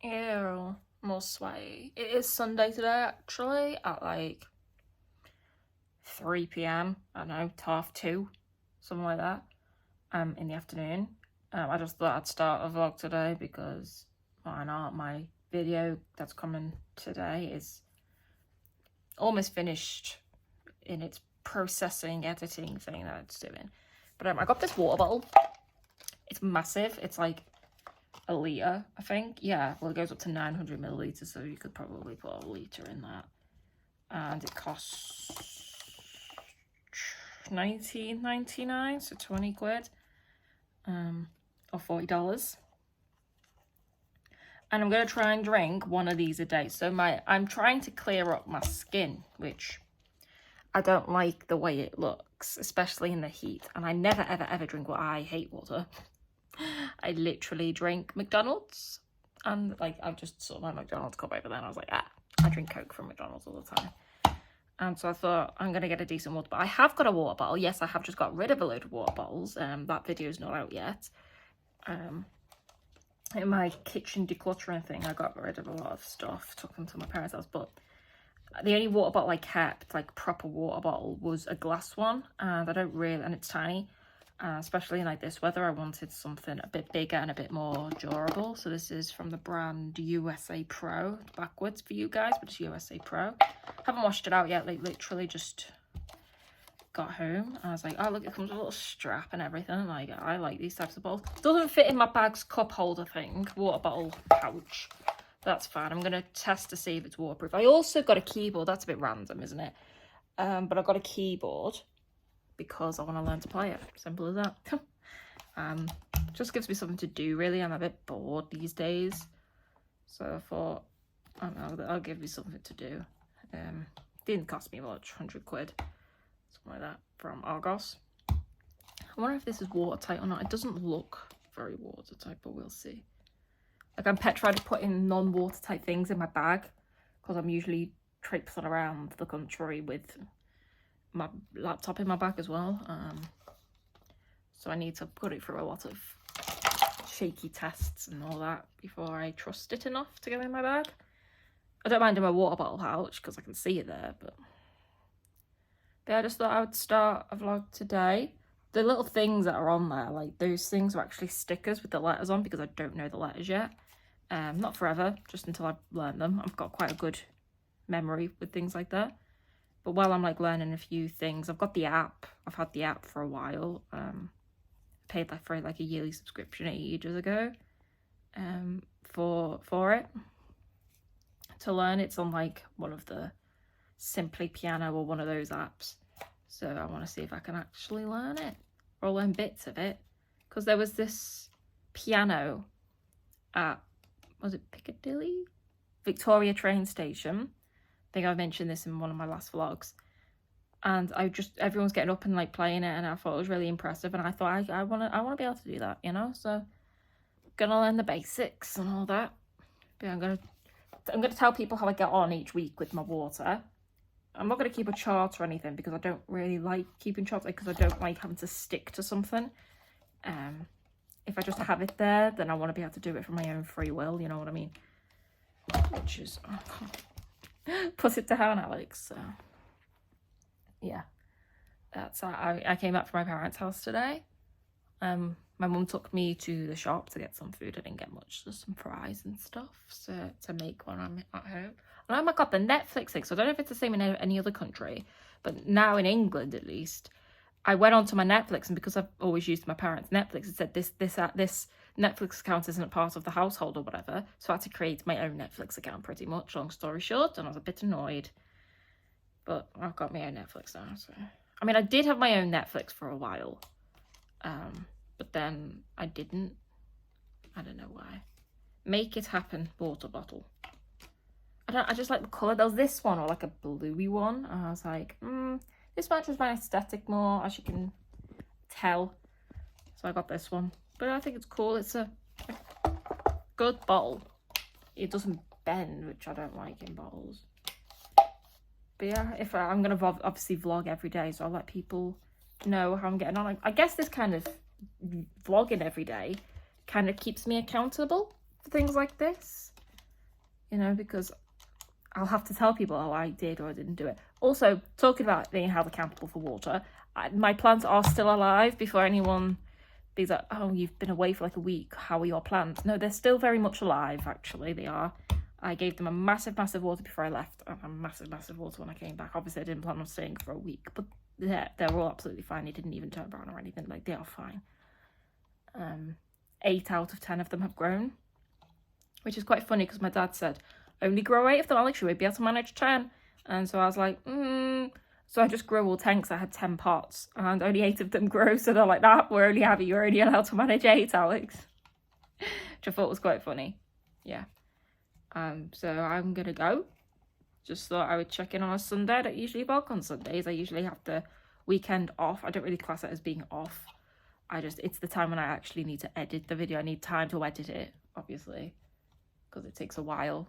Ew, more sweaty. It is Sunday today, actually, at like 3 p.m. I don't know, half 2, something like that, in the afternoon. I just thought I'd start a vlog today because why not? My video that's coming today is almost finished in its processing, editing thing that it's doing. But I got this water bottle. It's massive. It's like a litre, I think. Yeah, well, it goes up to 900 millilitres, so you could probably put a litre in that. And it costs $19.99, so 20 quid, or $40. And I'm going to try and drink one of these a day. So I'm trying to clear up my skin, which I don't like the way it looks, especially in the heat. And I never, ever, ever drink water. I hate water. I literally drink McDonald's. And like, I've just saw my McDonald's cup over there and I was like, I drink Coke from McDonald's all the time. And so I thought I'm going to get a decent water bottle. I have got a water bottle. Yes, I have just got rid of a load of water bottles. That video is not out yet. In my kitchen decluttering thing, I got rid of a lot of stuff, took them to my parents' house. But the only water bottle I kept, like proper water bottle, was a glass one. And I don't really, and it's tiny. Especially in like this weather, I wanted something a bit bigger and a bit more durable. So this is from the brand USA Pro. It's backwards for you guys, but it's USA Pro. Haven't washed it out yet, like literally just got home. And I was like, oh look, it comes with a little strap and everything. Like, I like these types of bottles. Doesn't fit in my bag's cup holder thing, water bottle pouch. That's fine. I'm gonna test to see if it's waterproof. I also got a keyboard. That's a bit random, isn't it? But I got a keyboard because I want to learn to play it. Simple as that. Just gives me something to do, really. I'm a bit bored these days. So I thought, I don't know, I'll give you something to do. Didn't cost me much, 100 quid. Something like that from Argos. I wonder if this is watertight or not. It doesn't look very watertight, but we'll see. Like, I'm petrified of putting non-watertight things in my bag because I'm usually traipsing around the country with my laptop in my bag as well, so I need to put it through a lot of shaky tests and all that before I trust it enough to go in my bag. I don't mind in my water bottle pouch because I can see it there, but I just thought I would start a vlog today. The little things that are on there, like those things, are actually stickers with the letters on because I don't know the letters yet. Not forever, just until I've learned them. I've got quite a good memory with things like that. But while I'm like learning a few things, I've got the app. I've had the app for a while. Paid like for like a yearly subscription ages ago. For it to learn. It's on like one of the Simply Piano or one of those apps. So I want to see if I can actually learn it or learn bits of it. Because there was this piano at, was it Piccadilly? Victoria train station. I think I mentioned this in one of my last vlogs, and everyone's getting up and like playing it, and I thought it was really impressive, and I thought I want to be able to do that, you know. So I'm gonna learn the basics and all that. But I'm gonna tell people how I get on each week with my water. I'm not gonna keep a chart or anything because I don't really like keeping charts, because I don't like having to stick to something. If I just have it there, then I want to be able to do it from my own free will, you know what I mean? Which is, put it down, Alex. So yeah, that's I came back from my parents' house today. My mum took me to the shop to get some food. I didn't get much, just some fries and stuff, so to make when I'm at home. And oh my god, the Netflix thing. So I don't know if it's the same in any other country, but now in England at least, I went onto my Netflix, and because I've always used my parents' Netflix, it said this Netflix account isn't a part of the household or whatever, so I had to create my own Netflix account, pretty much, long story short, and I was a bit annoyed. But I've got my own Netflix now, so... I mean, I did have my own Netflix for a while, but then I didn't. I don't know why. Make it happen, water bottle. I just like the colour. There was this one, or like a bluey one, and I was like, this matches my aesthetic more, as you can tell. So I got this one. But I think it's cool. It's a good bottle. It doesn't bend, which I don't like in bottles. But yeah, if I'm going to obviously vlog every day, so I'll let people know how I'm getting on. I guess this kind of vlogging every day kind of keeps me accountable for things like this. you know, because I'll have to tell people, oh, I did or I didn't do it. Also, talking about being held accountable for water, my plants are still alive before anyone be like, oh, you've been away for like a week, how are your plants? No, they're still very much alive, actually, they are. I gave them a massive water before I left, and a massive water when I came back. Obviously, I didn't plan on staying for a week, but they're all absolutely fine. They didn't even turn brown or anything. Like, they are fine. 8 out of 10 of them have grown, which is quite funny because my dad said, only grow 8 of them, Alex, you won't be able to manage 10. And so I was like, So I just grow all 10 because I had 10 pots and only 8 of them grow. So they're like, that, you're only allowed to manage 8, Alex. Which I thought was quite funny. Yeah. So I'm going to go. Just thought I would check in on a Sunday. I don't usually vlog on Sundays. I usually have the weekend off. I don't really class it as being off. It's the time when I actually need to edit the video. I need time to edit it, obviously, because it takes a while.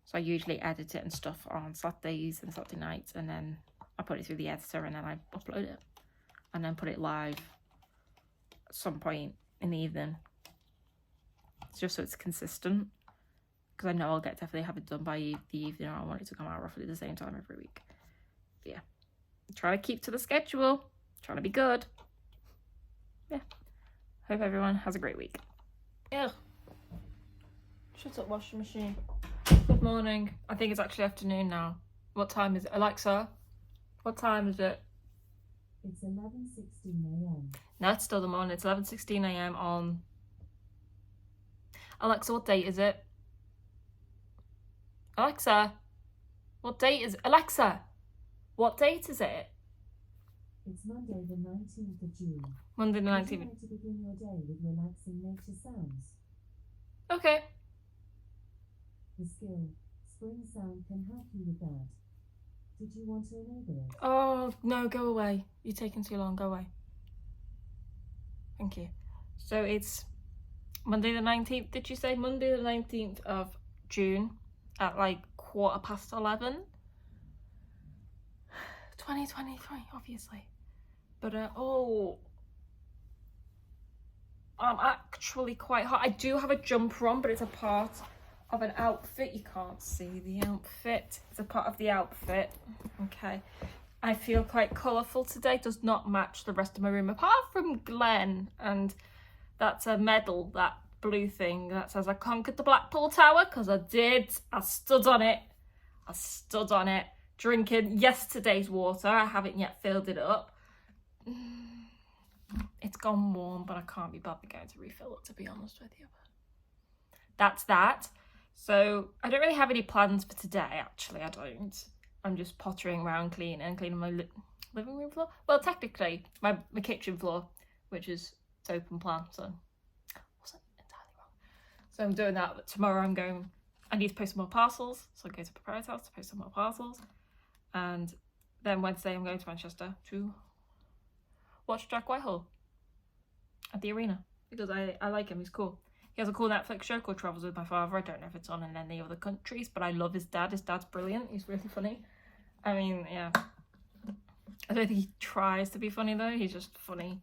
So I usually edit it and stuff on Saturdays and Saturday nights, and then I put it through the editor and then I upload it and then put it live at some point in the evening. It's just so it's consistent, because I know I'll definitely have it done by the evening. I want it to come out roughly the same time every week. But yeah, I'm trying to keep to the schedule, trying to be good. Yeah, hope everyone has a great week. Yeah, shut up, washing machine. Good morning. I think it's actually afternoon now. What time is it? Alexa, what time is it? It's 11:16 a.m. No, it's still the morning. It's 11:16 a.m. on... Alexa, what date is it? Alexa, what date is... Alexa, what date is it? It's Monday the 19th of June. Monday the 19th. Would you like to begin your day with relaxing nature sounds? Okay. The skill Spring Sound can help you with that. Did you want to enable it? Oh, no, go away. You're taking too long. Go away. Thank you. So it's Monday the 19th. Did you say Monday the 19th of June at like 11:15? 2023, obviously. But, I'm actually quite hot. I do have a jumper on, but it's a part of an outfit. You can't see the outfit. It's a part of the outfit. Okay. I feel quite colourful today. Does not match the rest of my room, apart from Glenn. And that's a medal, that blue thing that says I conquered the Blackpool Tower, because I did. I stood on it. Drinking yesterday's water. I haven't yet filled it up. It's gone warm, but I can't be bothered going to refill it, to be honest with you. That's that. So I don't really have any plans for today, actually. I don't. I'm just pottering around cleaning my living room floor. Well, technically, my kitchen floor, which is open plan, so I wasn't entirely wrong. So I'm doing that, but tomorrow I need to post some more parcels, so I go to Papyrus House to post some more parcels. And then Wednesday I'm going to Manchester to watch Jack Whitehall at the arena, because I like him, he's cool. He has a cool Netflix show called Travels with My Father. I don't know if it's on in any other countries, but I love his dad. His dad's brilliant. He's really funny. I mean, yeah. I don't think he tries to be funny, though. He's just funny.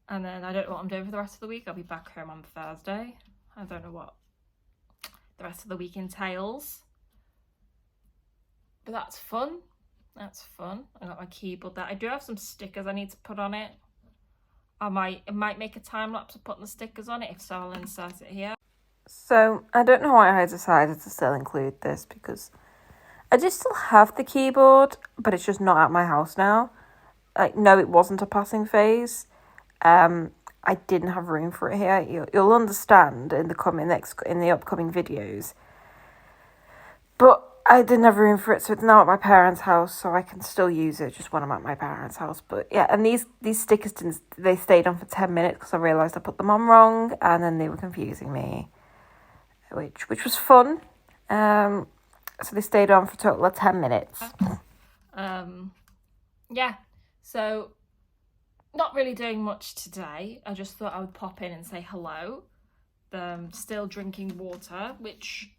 And then I don't know what I'm doing for the rest of the week. I'll be back home on Thursday. I don't know what the rest of the week entails. But that's fun. That's fun. I got my keyboard there. I do have some stickers I need to put on it. It might make a time lapse of putting the stickers on it. If so, I'll insert it here. So I don't know why I decided to still include this, because I do still have the keyboard, but it's just not at my house now. No, it wasn't a passing phase. I didn't have room for it here. You'll understand in the upcoming videos. But I didn't have room for it, so it's now at my parents' house, so I can still use it just when I'm at my parents' house. But yeah, and these stickers they stayed on for 10 minutes because I realised I put them on wrong, and then they were confusing me, which was fun. So they stayed on for a total of 10 minutes. Yeah, so not really doing much today. I just thought I would pop in and say hello. Still drinking water, which...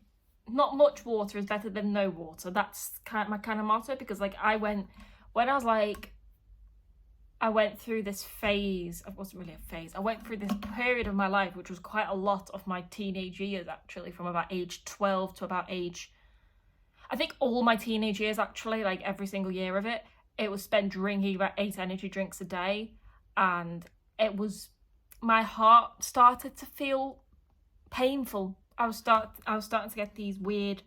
Not much water is better than no water. That's my kind of motto, because like when I was like I went through this phase. It wasn't really a phase. I went through this period of my life, which was quite a lot of my teenage years, actually, from about age 12 to about age, I think all my teenage years, actually, like every single year of it, it was spent drinking about 8 energy drinks a day. And it was, my heart started to feel painful. I was starting to get these weird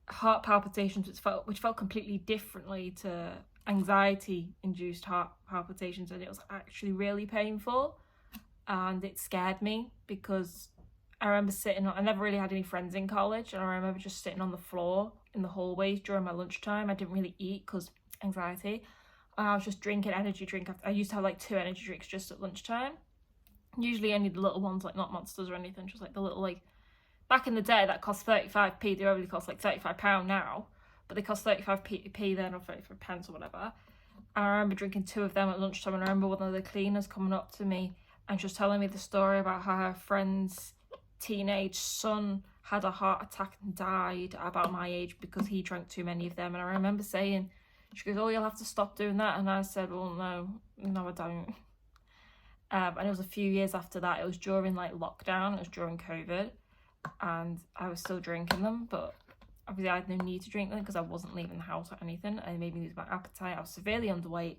heart palpitations, which felt completely differently to anxiety-induced heart palpitations, and it was actually really painful, and it scared me because I remember I never really had any friends in college, and I remember just sitting on the floor in the hallways during my lunchtime. I didn't really eat because anxiety, and I was just drinking energy drink. I used to have like 2 energy drinks just at lunchtime, usually only the little ones, like not Monsters or anything, just like the little, like, back in the day that cost 35p, they only cost like £35 now, but they cost 35p then, or 35 pence or whatever. And I remember drinking 2 of them at lunchtime, and I remember one of the cleaners coming up to me and just telling me the story about how her friend's teenage son had a heart attack and died at about my age because he drank too many of them. And I remember saying, she goes, "Oh, you'll have to stop doing that." And I said, "Well, no, I don't." And it was a few years after that. It was during like lockdown, it was during COVID, and I was still drinking them, but obviously I had no need to drink them because I wasn't leaving the house or anything, and it made me lose my appetite. I was severely underweight,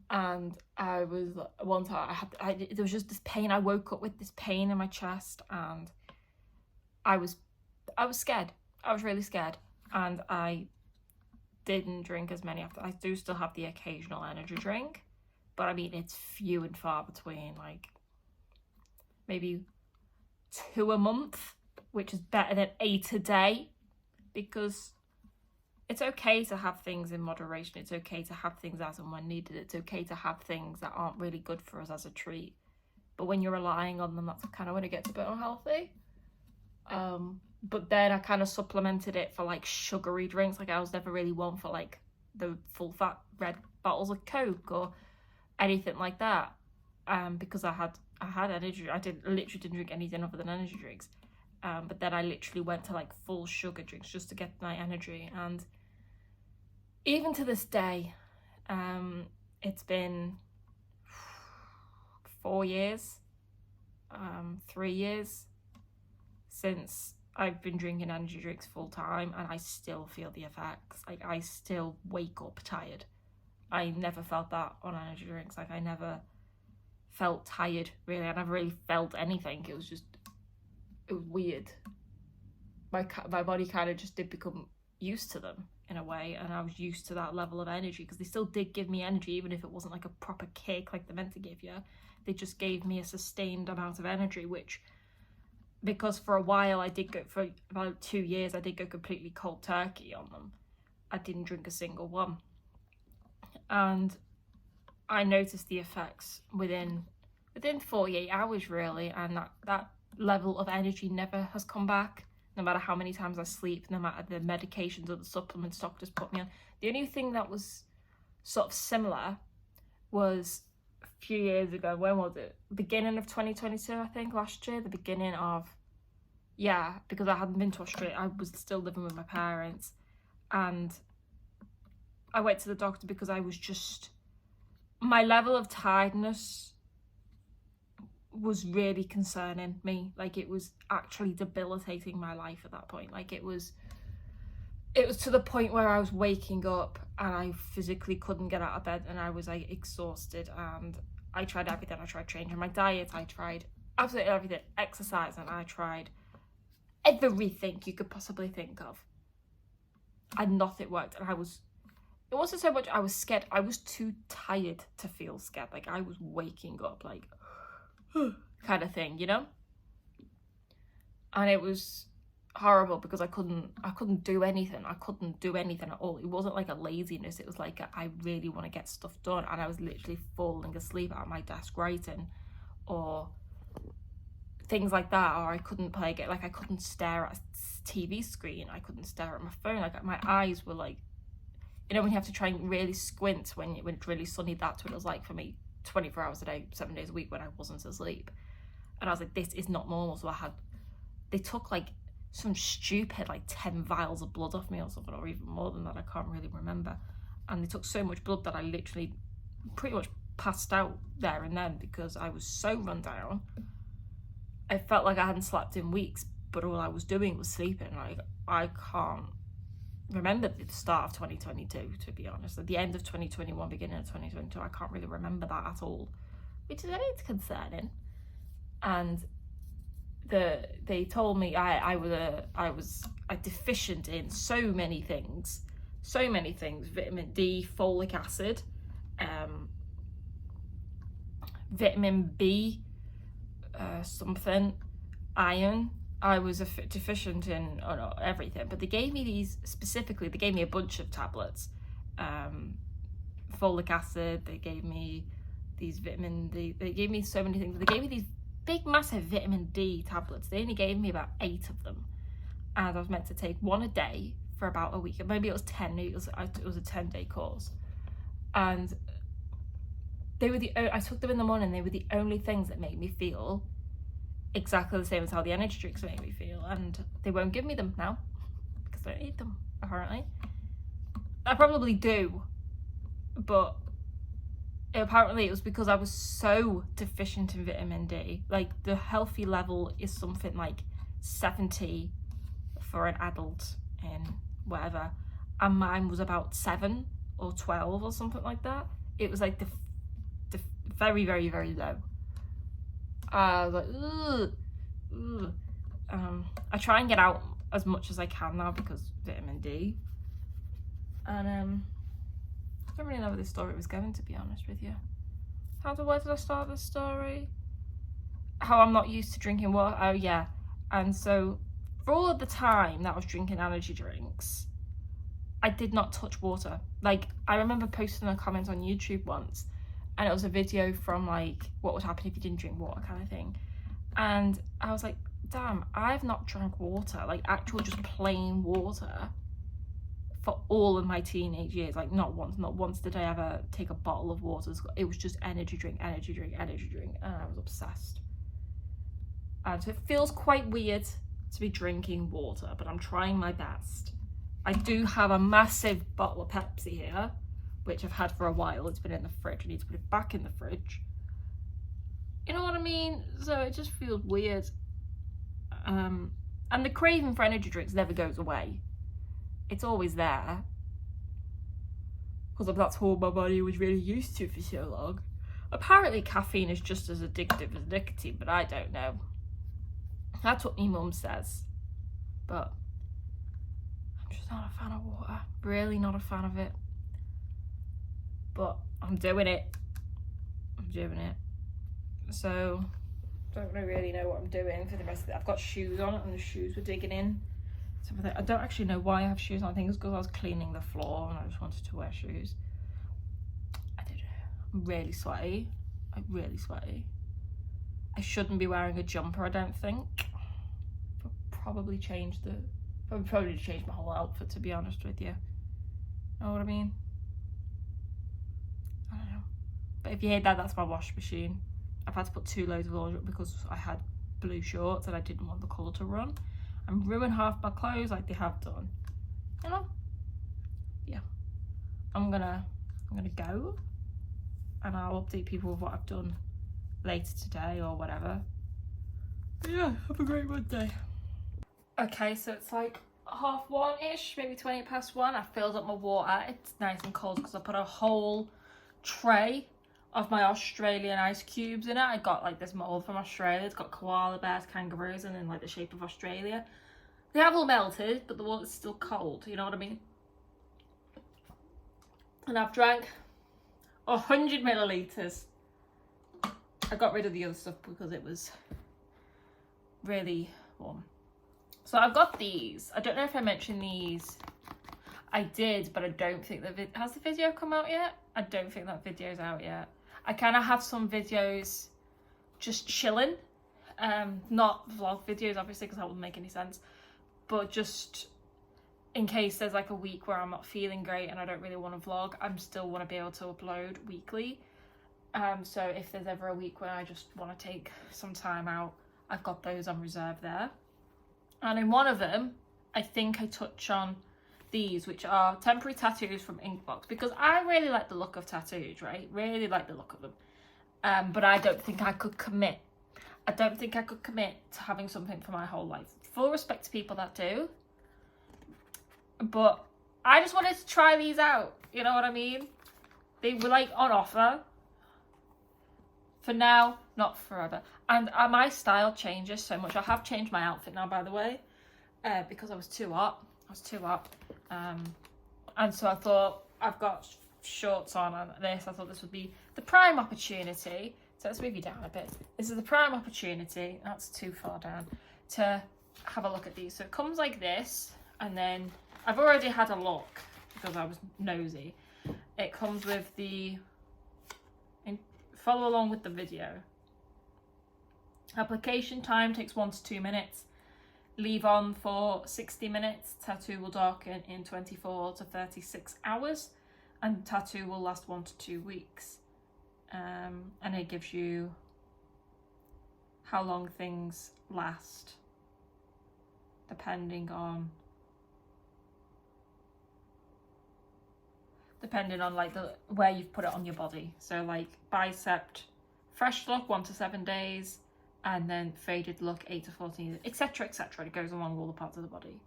and I was, one time there was just this pain. I woke up with this pain in my chest, and I was scared. I was really scared, and I didn't drink as many after. I do still have the occasional energy drink, but I mean, it's few and far between, like maybe 2 a month, which is better than 8 a day, because it's okay to have things in moderation. It's okay to have things as and when needed. It's okay to have things that aren't really good for us as a treat, but when you're relying on them, that's kind of when it gets a bit unhealthy. But then I kind of supplemented it for like sugary drinks. Like I was never really one for like the full fat red bottles of Coke or anything like that, because I had energy. I literally didn't drink anything other than energy drinks, but then I literally went to like full sugar drinks just to get my energy. And even to this day, it's been 4 years, 3 years since I've been drinking energy drinks full time, and I still feel the effects. Like I still wake up tired. I never felt that on energy drinks. Like I never felt tired, really. I never really felt anything. It was weird. My body kind of just did become used to them in a way, and I was used to that level of energy, because they still did give me energy, even if it wasn't like a proper kick like they're meant to give you. They just gave me a sustained amount of energy, which, because for a while I did go, for about 2 years, I did go completely cold turkey on them. I didn't drink a single one. And I noticed the effects within 48 hours, really, and that level of energy never has come back, no matter how many times I sleep, no matter the medications or the supplements doctors put me on. The only thing that was sort of similar was a few years ago. When was it? Beginning of 2022, I think, last year, the beginning of, yeah, because I hadn't been to Australia. I was still living with my parents, and I went to the doctor because I was just, my level of tiredness was really concerning me. Like it was actually debilitating my life at that point. Like it was to the point where I was waking up and I physically couldn't get out of bed, and I was like exhausted, and I tried everything. I tried changing my diet, I tried absolutely everything, exercise, and I tried everything you could possibly think of, and nothing worked. And it wasn't so much I was scared, I was too tired to feel scared. Like I was waking up like kind of thing, you know? And it was horrible because I couldn't do anything. I couldn't do anything at all. It wasn't like a laziness, it was like I really want to get stuff done, and I was literally falling asleep at my desk writing, or things like that. Or I couldn't I couldn't stare at a TV screen, I couldn't stare at my phone. Like my eyes were like, you know, when you have to try and really squint when it's really sunny, that's what it was like for me 24 hours a day, 7 days a week, when I wasn't asleep. And I was like, this is not normal. So they took like some stupid like 10 vials of blood off me or something, or even more than that, I can't really remember. And they took so much blood that I literally pretty much passed out there and then because I was so run down. I felt like I hadn't slept in weeks, but all I was doing was sleeping. Like, I can't remember the start of 2022, to be honest. At the end of 2021, beginning of 2022, I can't really remember that at all, which is very concerning. And they told me I was deficient in so many things, vitamin D, folic acid, vitamin B, something, iron. I was deficient in everything, but they gave me a bunch of tablets, folic acid, they gave me these vitamin D, they gave me so many things. They gave me these big massive vitamin D tablets. They only gave me about 8 of them, and I was meant to take one a day for about a week, and maybe it was 10. It was a 10-day course, and I took them in the morning. They were the only things that made me feel exactly the same as how the energy drinks make me feel, and they won't give me them now because I don't need them, apparently. I probably do, but apparently it was because I was so deficient in vitamin D. Like, the healthy level is something like 70 for an adult in whatever, and mine was about 7 or 12 or something like that. It was like the very, very, very low. I was like, ugh. I try and get out as much as I can now because vitamin D. And I don't really know where this story was going, to be honest with you. Where did I start this story? How I'm not used to drinking water. Oh yeah. And so for all of the time that I was drinking energy drinks, I did not touch water. Like, I remember posting a comment on YouTube once, and it was a video from like what would happen if you didn't drink water kind of thing. And I was like, damn, I've not drank water, like actual just plain water, for all of my teenage years. Like, not once did I ever take a bottle of water. It was just energy drink, and I was obsessed. And so it feels quite weird to be drinking water, but I'm trying my best. I do have a massive bottle of Pepsi here, which I've had for a while. It's been in the fridge. I need to put it back in the fridge. You know what I mean? So it just feels weird. And the craving for energy drinks never goes away. It's always there. Because that's what my body was really used to for so long. Apparently caffeine is just as addictive as nicotine, but I don't know. That's what my mum says. But I'm just not a fan of water. Really not a fan of it. But I'm doing it. So, don't really know what I'm doing for the rest of it. I've got shoes on, and the shoes were digging in. So I don't actually know why I have shoes on. I think it's because I was cleaning the floor and I just wanted to wear shoes. I don't know. I'm really sweaty. I shouldn't be wearing a jumper, I don't think. But probably change my whole outfit, to be honest with you. Know what I mean? I don't know. But if you hate that, that's my wash machine. I've had to put 2 loads of laundry up because I had blue shorts and I didn't want the colour to run and ruin half my clothes like they have done. You know? Yeah. I'm gonna go, and I'll update people with what I've done later today or whatever. But yeah, have a great Monday. Okay, so it's like 1:30ish, maybe 20 past 1. I filled up my water. It's nice and cold because I put a whole tray of my Australian ice cubes in it. I got like this mold from Australia. It's got koala bears, kangaroos, and in like the shape of Australia. They have all melted, but the water's still cold, you know what I mean? And I've drank 100 millilitres. I got rid of the other stuff because it was really warm. So I've got these. I don't know if I mentioned these. I did, but I don't think has the video come out yet? I don't think that video's out yet. I kind of have some videos just chilling, not vlog videos obviously because that wouldn't make any sense, but just in case there's like a week where I'm not feeling great and I don't really want to vlog, I still want to be able to upload weekly. So if there's ever a week where I just want to take some time out, I've got those on reserve there. And in one of them, I think I touch on these, which are temporary tattoos from Inkbox, because I really like the look of tattoos, right? Really like the look of them. But I don't think I could commit. I don't think I could commit to having something for my whole life. Full respect to people that do. But I just wanted to try these out. You know what I mean? They were like on offer. For now, not forever. And my style changes so much. I have changed my outfit now, by the way. Because I was too hot. And so I thought, I've got shorts on and this. I thought this would be the prime opportunity. So let's move you down a bit. This is the prime opportunity. That's too far down. To have a look at these. So it comes like this. And then I've already had a look because I was nosy. It comes with the... Follow along with the video. Application time takes 1 to 2 minutes. Leave on for 60 minutes. Tattoo will darken in 24 to 36 hours. And tattoo will last 1 to 2 weeks. And it gives you how long things last. Depending on like where you've put it on your body. So like bicep, fresh look 1 to 7 days. And then faded look 8 to 14, etc, etc. It goes along all the parts of the body.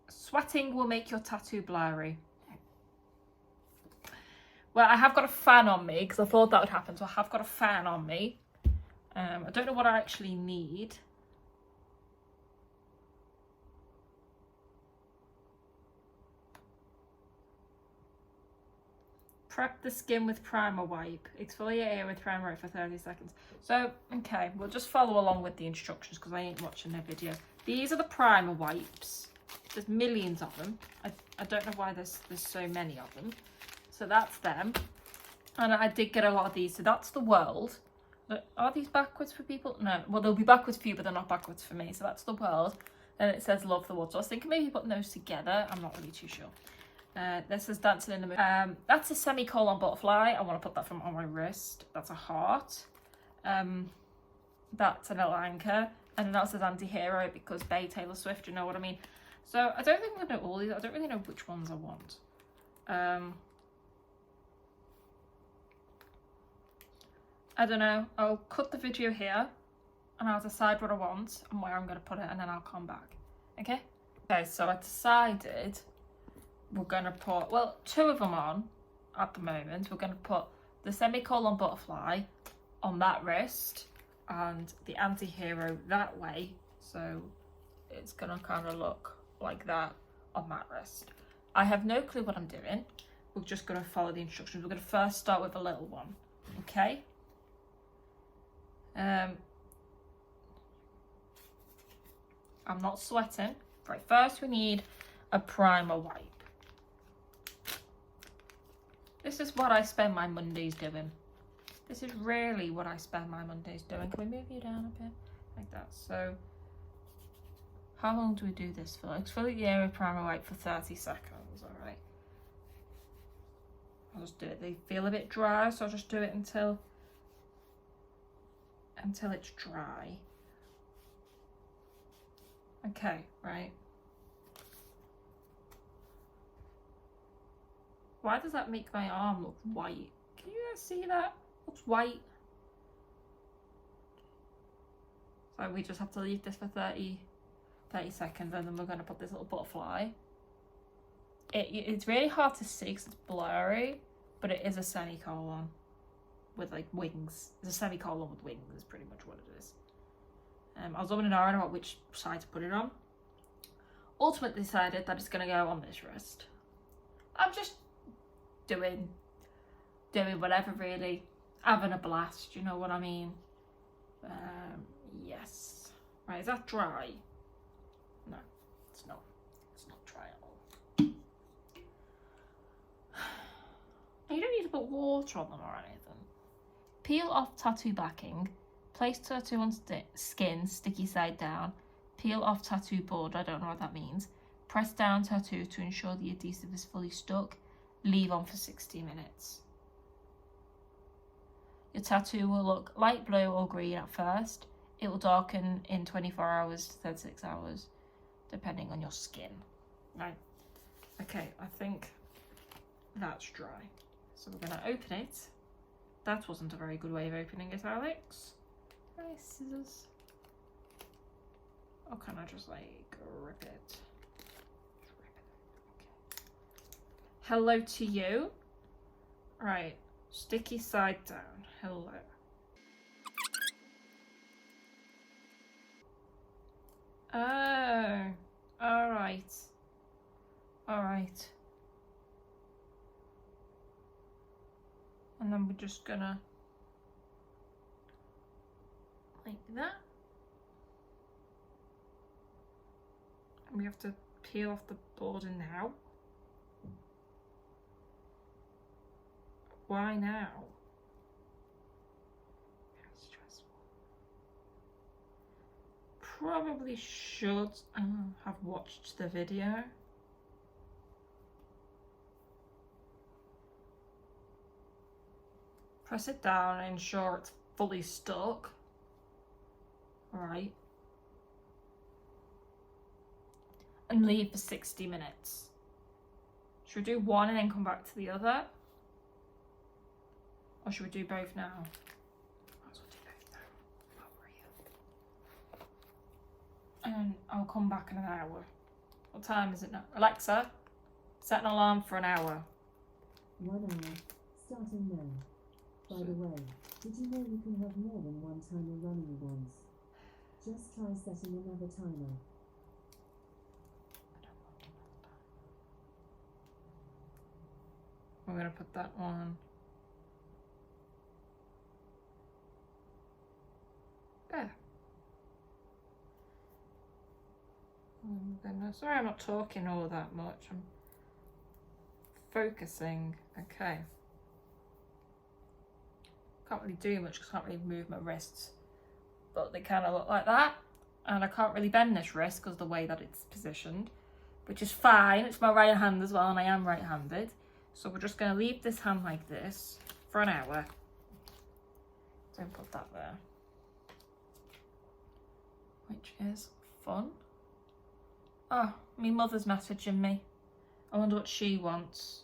Sweating will make your tattoo blurry. Well, I have got a fan on me because I thought that would happen. So I have got a fan on me. I don't know what I actually need. Prep the skin with primer wipe. Exfoliate area with primer wipe for 30 seconds. So, okay, we'll just follow along with the instructions because I ain't watching their video. These are the primer wipes. There's millions of them. I don't know why there's so many of them. So that's them. And I did get a lot of these. So that's the World. Are these backwards for people? No. Well, they'll be backwards for you, but they're not backwards for me. So that's the World. Then it says Love the World. So I was thinking maybe putting those together. I'm not really too sure. This is Dancing in the Moon. That's a semicolon butterfly. I want to put that on my wrist. That's a heart. That's a little anchor. And then that says anti-hero because Bay Taylor Swift, you know what I mean? So I don't think I know all these. I don't really know which ones I want. I don't know. I'll cut the video here and I'll decide what I want and where I'm going to put it and then I'll come back. Okay? Okay, so I decided we're going to put, well, 2 of them on at the moment. We're going to put the semicolon butterfly on that wrist and the anti-hero that way. So it's going to kind of look like that on that wrist. I have no clue what I'm doing. We're just going to follow the instructions. We're going to first start with a little one. Okay? I'm not sweating. Right, first we need a primer wipe. This is what I spend my Mondays doing. This is really what I spend my Mondays doing. Can we move you down a bit? Like that. So, how long do we do this for? Exfoliate the area primer wipe for 30 seconds, alright? I'll just do it. They feel a bit dry, so I'll just do it until it's dry. Okay, right. Why does that make my arm look white? Can you guys see that? It looks white. So we just have to leave this for 30 seconds and then we're going to put this little butterfly. It's really hard to see because it's blurry, but it is a semicolon with like wings. It's a semicolon with wings is pretty much what it is. I was umming and ahhing about which side to put it on. Ultimately decided that it's going to go on this wrist. I'm just doing whatever really, having a blast, you know what I mean? Yes. Right, is that dry? No, it's not. It's not dry at all. You don't need to put water on them or anything. Peel off tattoo backing. Place tattoo on skin, sticky side down. Peel off tattoo border, I don't know what that means. Press down tattoo to ensure the adhesive is fully stuck. Leave on for 60 minutes. Your tattoo will look light blue or green at first. It will darken in 24 hours to 36 hours, depending on your skin. Right. Okay, I think that's dry. So we're going to open it. That wasn't a very good way of opening it, Alex. Nice scissors. Or can I just like rip it? Just rip it. Okay. Hello to you. Right, sticky side down. Hello. Oh, all right. All right. And then we're just gonna like that. And we have to peel off the border now. Why now? How stressful. Probably should have watched the video. Press it down and ensure it's fully stuck. Alright. And leave for 60 minutes. Should we do one and then come back to the other? Or should we do both now? Might as well do both now. While we're here. And I'll come back in an hour. What time is it now? Alexa, set an alarm for an hour. 1 hour, starting now. By the way, did you know you can have more than one timer running at once? Just try setting another timer. We're going to put that one there. Oh my goodness. Sorry I'm not talking all that much. I'm focusing. Okay. Can't really do much because I can't really move my wrists. But they kind of look like that. And I can't really bend this wrist because of the way that it's positioned. Which is fine. It's my right hand as well and I am right-handed. So we're just going to leave this hand like this for an hour. Don't put that there. Which is fun. Oh, my mother's messaging me. I wonder what she wants.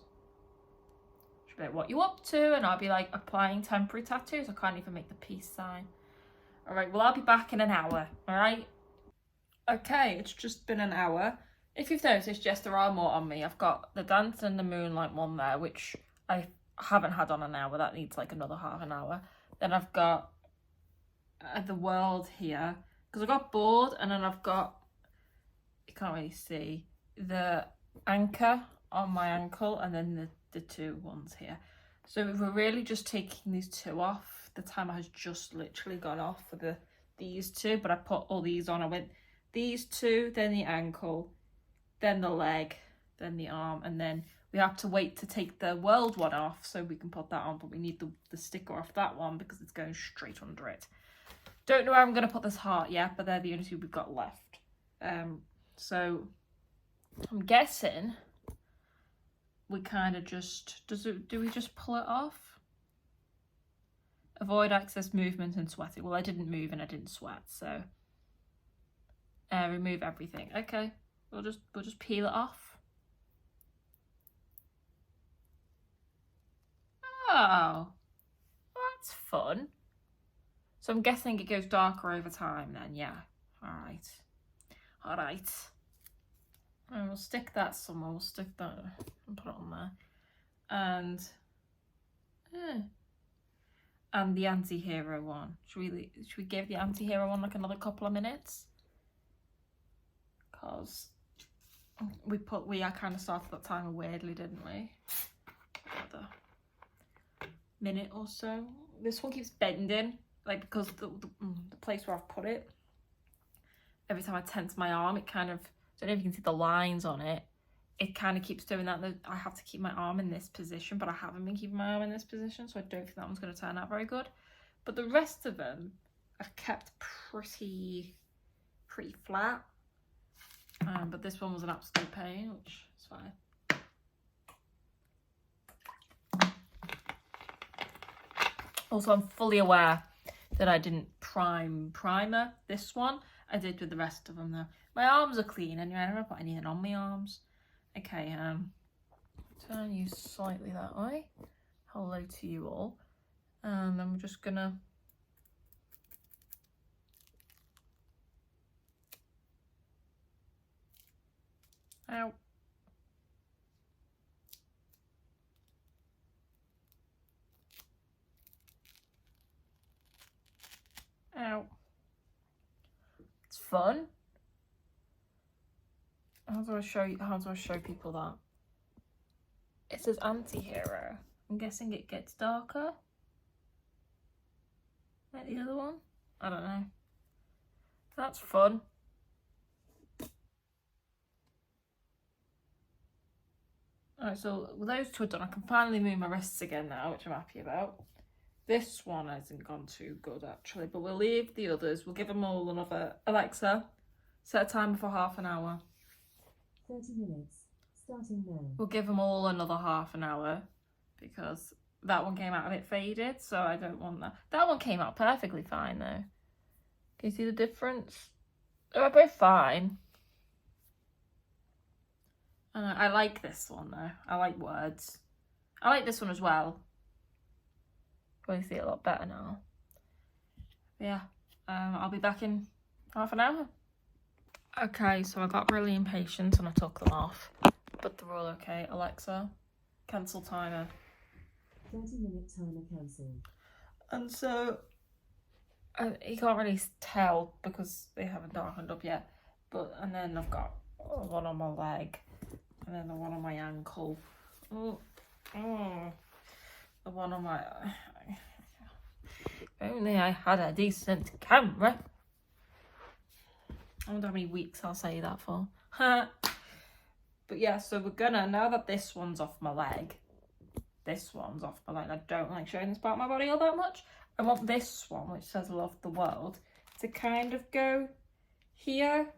She'll be like, what you up to? And I'll be like, applying temporary tattoos. I can't even make the peace sign. All right, well, I'll be back in an hour, all right? Okay, it's just been an hour. If you've noticed, yes, there are more on me. I've got the Dance in the Moonlight one there, which I haven't had on an hour. That needs like another half an hour. Then I've got the world here, because I got bored, and then I've got, you can't really see, the anchor on my ankle, and then the two ones here. So if we're really just taking these two off, the timer has just literally gone off for these two, but I put all these on. I went these two, then the ankle, then the leg, then the arm, and then we have to wait to take the world one off so we can put that on, but we need the sticker off that one because it's going straight under it. Don't know where I'm going to put this heart yet, but they're the only two we've got left. So I'm guessing we kind of just, do we just pull it off? Avoid excess movement and sweating. Well, I didn't move and I didn't sweat, so remove everything. Okay. We'll just peel it off. Oh, that's fun. So I'm guessing it goes darker over time then, yeah. Alright. Alright. And we'll stick that somewhere. We'll stick that and put it on there. And the anti-hero one. Should we give the anti-hero one like another couple of minutes? Because we kind of started that timer weirdly, didn't we? Another minute or so. This one keeps bending, like because the place where I've put it, every time I tense my arm, it kind of, I don't know if you can see the lines on it, it kind of keeps doing that. I have to keep my arm in this position, but I haven't been keeping my arm in this position, so I don't think that one's going to turn out very good. But the rest of them I've kept pretty flat. But this one was an absolute pain, which is fine. Also, I'm fully aware that I didn't primer this one. I did with the rest of them though. My arms are clean anyway. I don't put anything on my arms. Okay, turn you slightly that way. Hello to you all. And I'm just gonna ow. Ow. It's fun. How do I show people that? It says anti-hero. I'm guessing it gets darker. Like the other one? I don't know. That's fun. Alright, so with those two are done, I can finally move my wrists again now, which I'm happy about. This one hasn't gone too good actually, but we'll leave the others. We'll give them all another. Alexa, set a timer for half an hour. 30 minutes. Starting now. We'll give them all another half an hour because that one came out a bit faded, so I don't want that. That one came out perfectly fine though. Can you see the difference? They're both fine. I like this one though. I like words. I like this one as well. Probably see it a lot better now. But yeah, I'll be back in half an hour. Okay, so I got really impatient and I took them off, but they're all okay. Alexa, cancel timer. 30-minute timer cancelled. And so you can't really tell because they haven't darkened up yet. And then I've got one on my leg, and then the one on my ankle. The one on my. If only I had a decent camera. I wonder how many weeks I'll say that for. But yeah, so we're gonna, now that this one's off my leg, I don't like showing this part of my body all that much. I want this one, which says love the world, to kind of go here.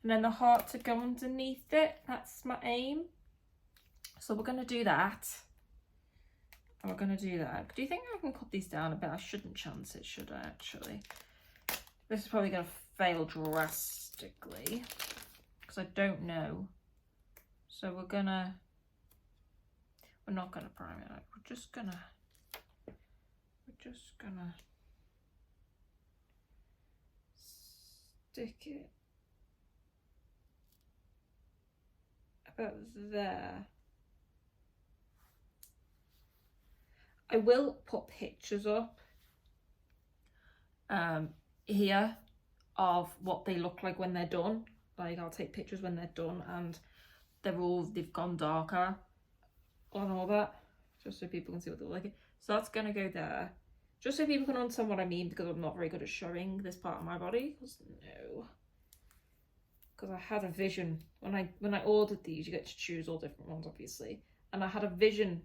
And then the heart to go underneath it. That's my aim. So we're gonna do that. And we're gonna do that. Do you think I can cut these down a bit? I shouldn't chance it, should I actually? This is probably gonna fail drastically because I don't know. So we're not gonna prime it. We're just gonna stick it about there. I will put pictures up here of what they look like when they're done. Like I'll take pictures when they're done and they've gone darker and all that, just so people can see what they look like. So that's gonna go there, just so people can understand what I mean, because I'm not very good at showing this part of my body. Because I had a vision when I ordered these. You get to choose all different ones, obviously, and I had a vision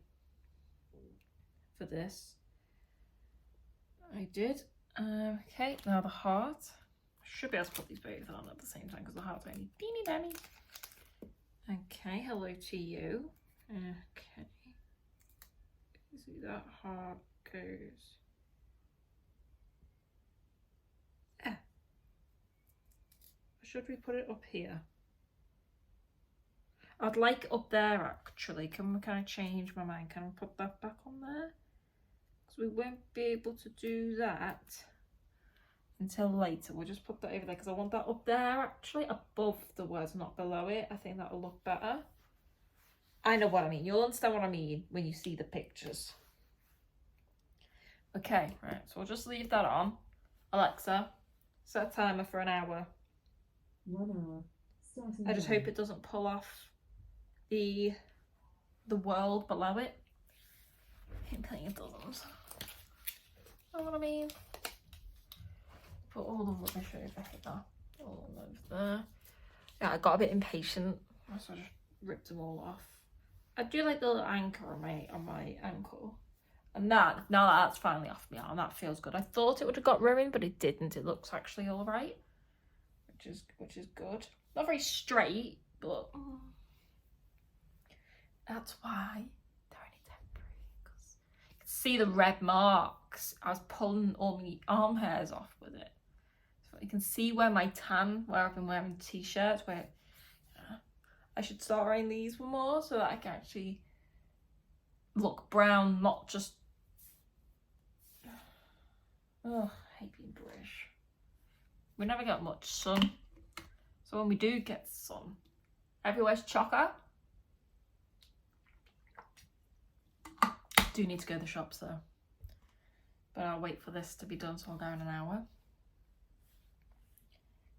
for this. I did. Okay, now the heart. I should be able to put these both on at the same time because the heart's only teeny tiny. Okay, hello to you. Okay. See, that heart goes. Should we put it up here? I'd like up there actually. Can we kind of change my mind? Can we put that back on there? Because we won't be able to do that until later. We'll just put that over there because I want that up there actually, above the words, not below it. I think that'll look better. I know what I mean. You'll understand what I mean when you see the pictures. Okay, right. So we'll just leave that on. Alexa, set a timer for an hour. 1 hour. Starting I just hope it doesn't pull off the world below it. I keep thinking it doesn't. Know what I mean? Put all the rubbish over here. All over there. Yeah, I got a bit impatient, so I just ripped them all off. I do like the little anchor on my ankle. And now that's finally off my arm. That feels good. I thought it would have got ruined, but it didn't. It looks actually all right. Which is good. Not very straight, but that's why they're only temporary. Because you can see the red marks. I was pulling all my arm hairs off with it. So you can see where I've been wearing t-shirts, where I should start wearing these more so that I can actually look brown, not just... Oh, I hate being British. We never get much sun. So when we do get sun, everywhere's chocker. Do need to go to the shops though. But I'll wait for this to be done, so I'll go in an hour.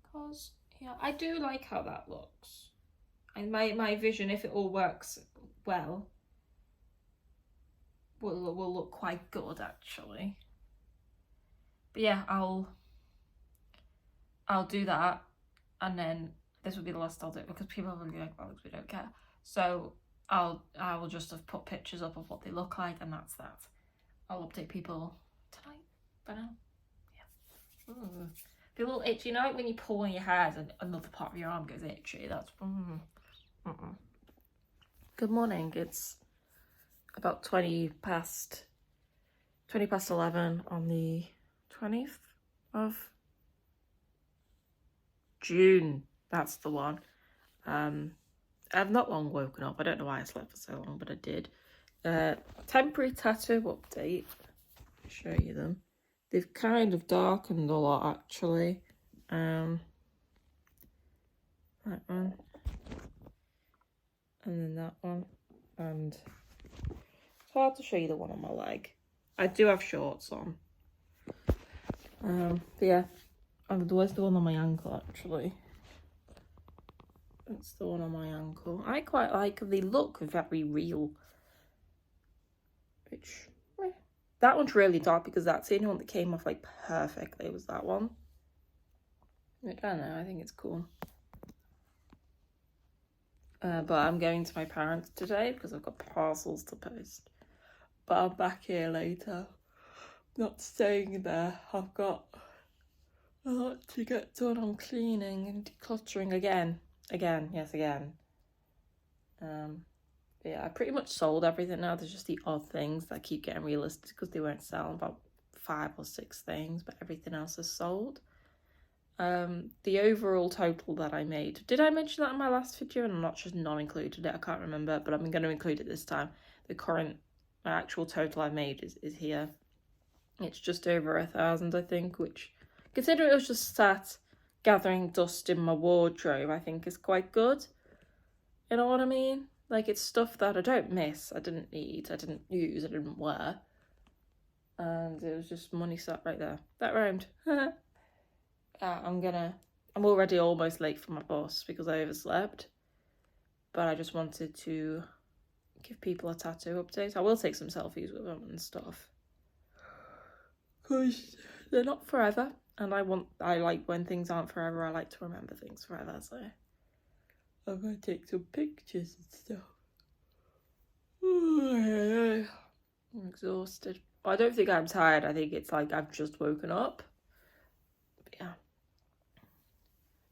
Because, yeah, I do like how that looks. And my vision, if it all works well, will look quite good actually. But yeah, I'll do that, and then this will be the last I'll do it, because people are really like, well, we don't care. So I will just have put pictures up of what they look like, and that's that. I'll update people tonight. But now, yeah. Ooh. Feel a little itchy, you know, like when you pull on your hair and another part of your arm goes itchy. That's Good morning. It's about 20 past 11 on the 20th of June. That's the one. I've not long woken up. I don't know why I slept for so long, but I did. Temporary tattoo update. I'll show you them. They've kind of darkened a lot actually. That one. And then that one. And it's hard to show you the one on my leg. I do have shorts on. But yeah. And where's the one on my ankle actually? That's the one on my ankle. I quite like, they look very real. Which, that one's really dark because that's the only one that came off like perfectly, was that one. I don't know, I think it's cool. But I'm going to my parents today because I've got parcels to post. But I'm back here later. Not staying there. I've got a lot to get done on cleaning and decluttering again. Yes, again. But yeah, I pretty much sold everything now. There's just the odd things that keep getting relisted because they won't sell, about 5 or 6 things, but everything else is sold. The overall total that I made, did I mention that in my last video? And I'm not just not included it, I can't remember, but I'm going to include it this time. The current actual total I made is here. It's just over 1,000, I think, which, considering it was just sat gathering dust in my wardrobe, I think is quite good. You know what I mean? Like, it's stuff that I don't miss, I didn't need, I didn't use, I didn't wear. And it was just money sat right there. That rhymed. I'm already almost late for my bus because I overslept. But I just wanted to give people a tattoo update. I will take some selfies with them and stuff. Because they're not forever. And I like when things aren't forever, I like to remember things forever. So I'm going to take some pictures and stuff. I'm exhausted. I don't think I'm tired. I think it's like I've just woken up. But yeah.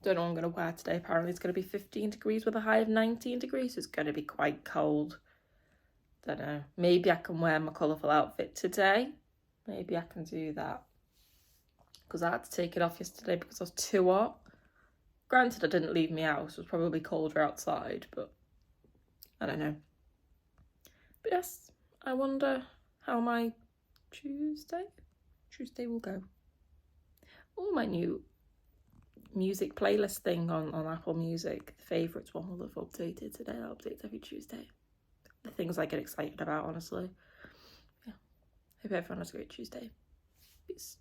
Don't know what I'm going to wear today. Apparently it's going to be 15 degrees with a high of 19 degrees. So it's going to be quite cold. Don't know. Maybe I can wear my colourful outfit today. Maybe I can do that. Because I had to take it off yesterday because I was too hot. Granted, I didn't leave my house. It was probably colder outside, but I don't know. But yes, I wonder how my Tuesday will go. Oh, my new music playlist thing on Apple Music. The favourites one will have updated today. I'll update every Tuesday. The things I get excited about, honestly. Yeah. Hope everyone has a great Tuesday. Peace.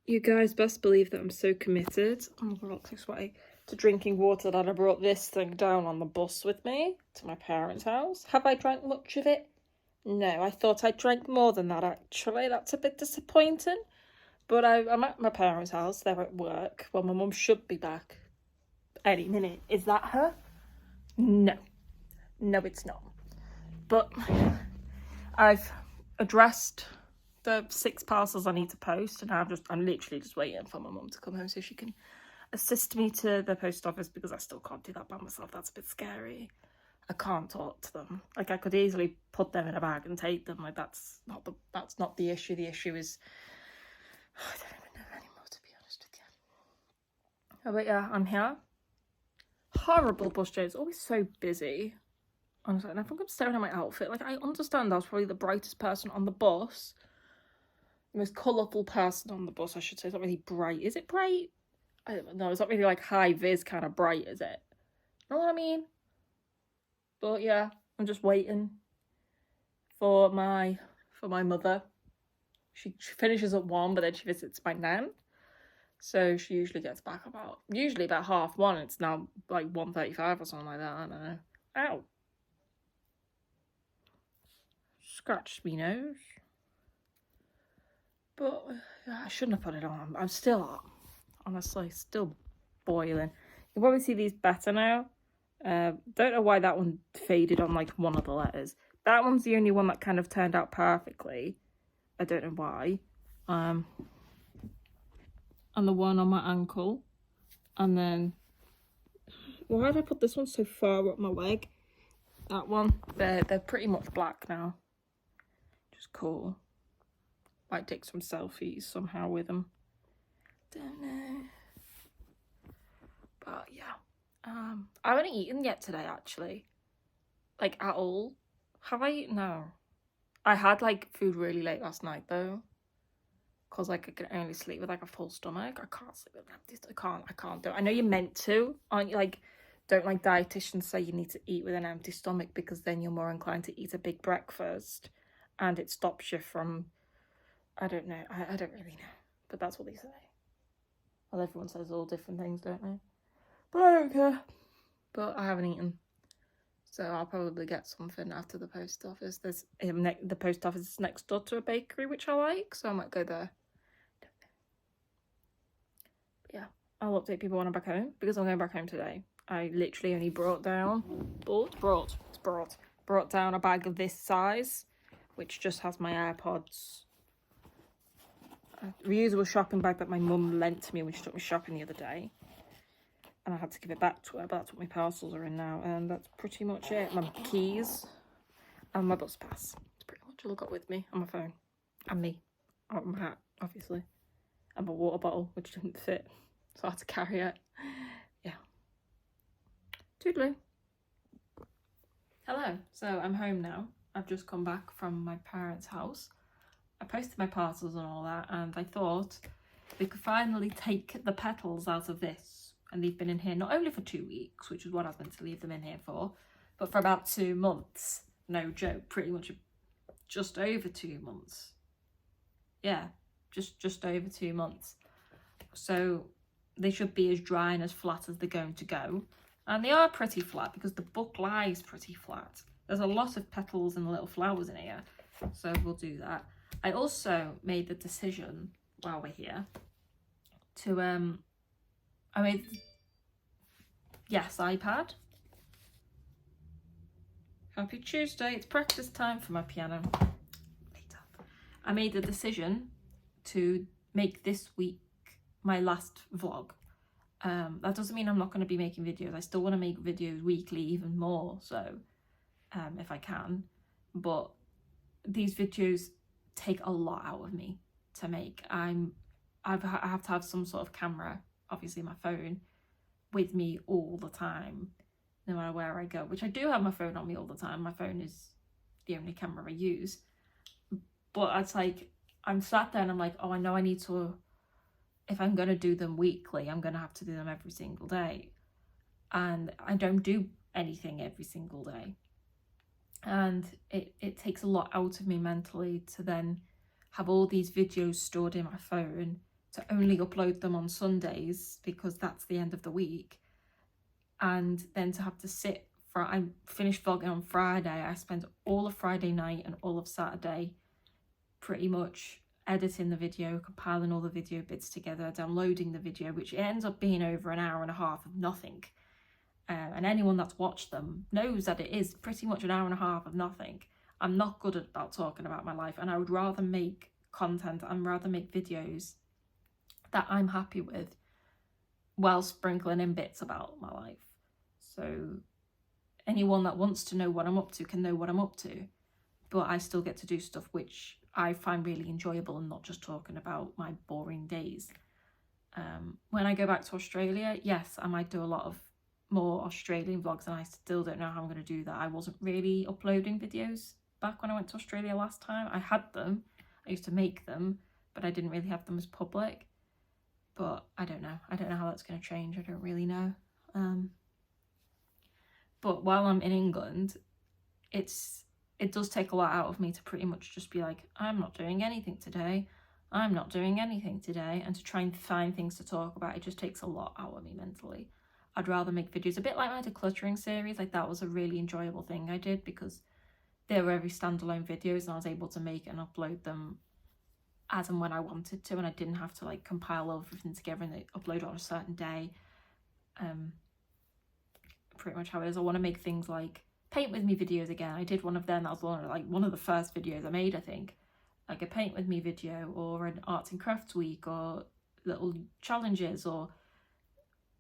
You guys best believe that I'm so committed. Oh my god, I'm so sweaty. To drinking water that I brought this thing down on the bus with me to my parents' house. Have I drank much of it? No, I thought I drank more than that actually. That's a bit disappointing. But I'm at my parents' house. They're at work. Well, my mum should be back any minute. Is that her? No. No, it's not. But I've addressed the 6 parcels I need to post, and I'm literally just waiting for my mum to come home so she can assist me to the post office, because I still can't do that by myself. That's a bit scary. I can't talk to them. Like, I could easily put them in a bag and take them. Like, that's not the issue. The issue is, I don't even know anymore, to be honest with you. Oh, but yeah, I'm here. horrible bus journey. It's always so busy. Honestly, and I think I'm staring at my outfit. Like, I understand I was probably the brightest person on the bus. The most colourful person on the bus, I should say. It's not really bright. Is it bright? I don't know. It's not really like high vis kind of bright, is it? You know what I mean? But yeah, I'm just waiting for my mother. She finishes at 1, but then she visits my nan. So she usually gets back about 1:30. It's now like 1:35 or something like that. I don't know. Ow. Scratched me nose. But I shouldn't have put it on. I'm still, honestly, still boiling. You can probably see these better now. Don't know why that one faded on like one of the letters. That one's the only one that kind of turned out perfectly. I don't know why. And the one on my ankle. And then, why did I put this one so far up my leg? That one, they're pretty much black now. Just cool. Might take some selfies somehow with them. Don't know. But yeah. I haven't eaten yet today, actually. Like, at all. Have I eaten? No. I had, like, food really late last night, though. Because, like, I can only sleep with, like, a full stomach. I can't sleep with an empty stomach. I can't do it. I know you're meant to. Aren't you, like, don't, like, dietitians say you need to eat with an empty stomach because then you're more inclined to eat a big breakfast. And it stops you from... I don't know. I don't really know. But that's what they say. Well, everyone says all different things, don't they? But I don't care. But I haven't eaten. So I'll probably get something after the post office. There's the post office is next door to a bakery, which I like. So I might go there. But yeah, I'll update people when I'm back home. Because I'm going back home today. I literally only brought down a bag of this size. Which just has my AirPods. A reusable shopping bag that my mum lent to me when she took me shopping the other day. And I had to give it back to her, but that's what my parcels are in now. And that's pretty much it. My keys and my bus pass. It's pretty much all I got with me on my phone. And me. Oh, my hat, obviously. And my water bottle, which didn't fit. So I had to carry it. Yeah. Toodaloo. Hello. So I'm home now. I've just come back from my parents' house. I posted my parcels and all that, and I thought we could finally take the petals out of this. And they've been in here not only for 2 weeks, which is what I was meant to leave them in here for, but for about 2 months. No joke, pretty much just over 2 months. Yeah, just over 2 months. So they should be as dry and as flat as they're going to go. And they are pretty flat because the book lies pretty flat. There's a lot of petals and little flowers in here, so we'll do that. I also made the decision, while we're here, to, iPad. Happy Tuesday, it's practice time for my piano. Later. I made the decision to make this week my last vlog. That doesn't mean I'm not going to be making videos. I still want to make videos weekly, even more so, if I can. But these videos take a lot out of me to make. I have to have some sort of camera, obviously my phone, with me all the time, no matter where I go, which I do have my phone on me all the time. My phone is the only camera I use. But it's like, I'm sat there and I'm like, oh, I know I need to, if I'm going to do them weekly, I'm going to have to do them every single day. And I don't do anything every single day. And it takes a lot out of me mentally to then have all these videos stored in my phone, to only upload them on Sundays because that's the end of the week, and then to have to sit for, I finished vlogging on Friday. I spent all of Friday night and all of Saturday pretty much editing the video, compiling all the video bits together, downloading the video, which ends up being over an hour and a half of nothing. And anyone that's watched them knows that it is pretty much an hour and a half of nothing. I'm not good about talking about my life, and I would rather make content and rather make videos that I'm happy with while sprinkling in bits about my life. So anyone that wants to know what I'm up to can know what I'm up to, but I still get to do stuff which I find really enjoyable and not just talking about my boring days. When I go back to Australia, yes, I might do a lot of more Australian vlogs, and I still don't know how I'm going to do that. I wasn't really uploading videos back when I went to Australia last time. I had them, I used to make them, but I didn't really have them as public. But I don't know how that's going to change. I don't really know. But while I'm in England, it does take a lot out of me to pretty much just be like, I'm not doing anything today, I'm not doing anything today, and to try and find things to talk about. It just takes a lot out of me mentally. I'd rather make videos, a bit like my decluttering series. Like, that was a really enjoyable thing I did, because they were every standalone videos and I was able to make and upload them as and when I wanted to, and I didn't have to like compile everything together and upload on a certain day. Pretty much how it is. I want to make things like paint with me videos again. I did one of them. That was one of the first videos I made, I think. Like a paint with me video, or an arts and crafts week, or little challenges, or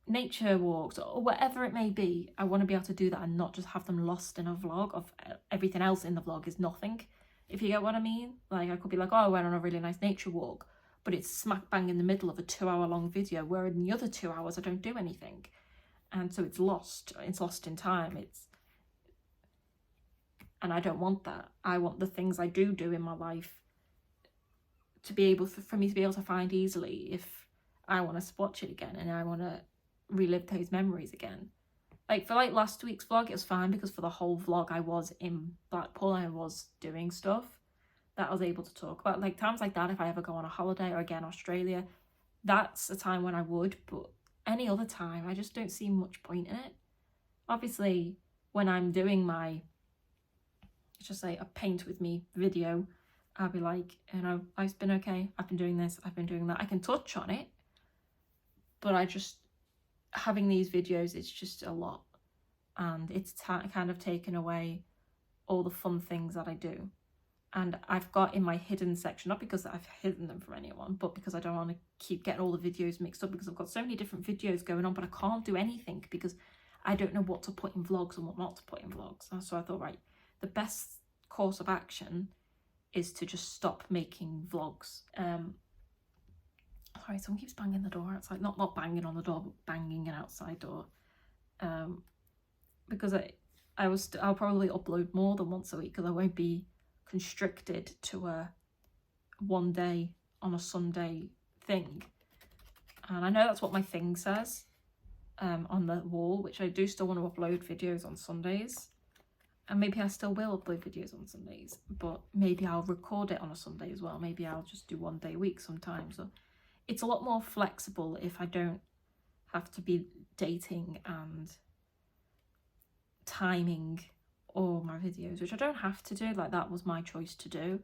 nature walks, or whatever it may be. I want to be able to do that and not just have them lost in a vlog of everything else in the vlog is nothing, if you get what I mean. Like, I could be like, oh, I went on a really nice nature walk, but it's smack bang in the middle of a 2-hour long video, where in the other 2 hours I don't do anything, and so it's lost in time. And I don't want that. I want the things I do in my life to be able for me to be able to find easily if I want to watch it again and I want to relive those memories again. Like, for like last week's vlog, it was fine, because for the whole vlog I was in Blackpool, I was doing stuff that I was able to talk about. Like, times like that, if I ever go on a holiday, or again Australia, that's a time when I would. But any other time, I just don't see much point in it. Obviously, when I'm doing my, let's just say, a paint with me video, I'll be like, you know, I've been okay, I've been doing this, I've been doing that. I can touch on it, but having these videos, it's just a lot, and it's kind of taken away all the fun things that I do. And I've got in my hidden section, not because I've hidden them from anyone, but because I don't want to keep getting all the videos mixed up, because I've got so many different videos going on, but I can't do anything because I don't know what to put in vlogs and what not to put in vlogs. And so I thought, right, the best course of action is to just stop making vlogs. Sorry, someone keeps banging the door outside. Not banging on the door, but banging an outside door. Because I'll probably upload more than once a week, because I won't be constricted to a one day on a Sunday thing. And I know that's what my thing says on the wall, which I do still want to upload videos on Sundays. And maybe I still will upload videos on Sundays, but maybe I'll record it on a Sunday as well. Maybe I'll just do 1 day a week sometimes. So it's a lot more flexible if I don't have to be dating and timing all my videos, which I don't have to do. Like, that was my choice to do.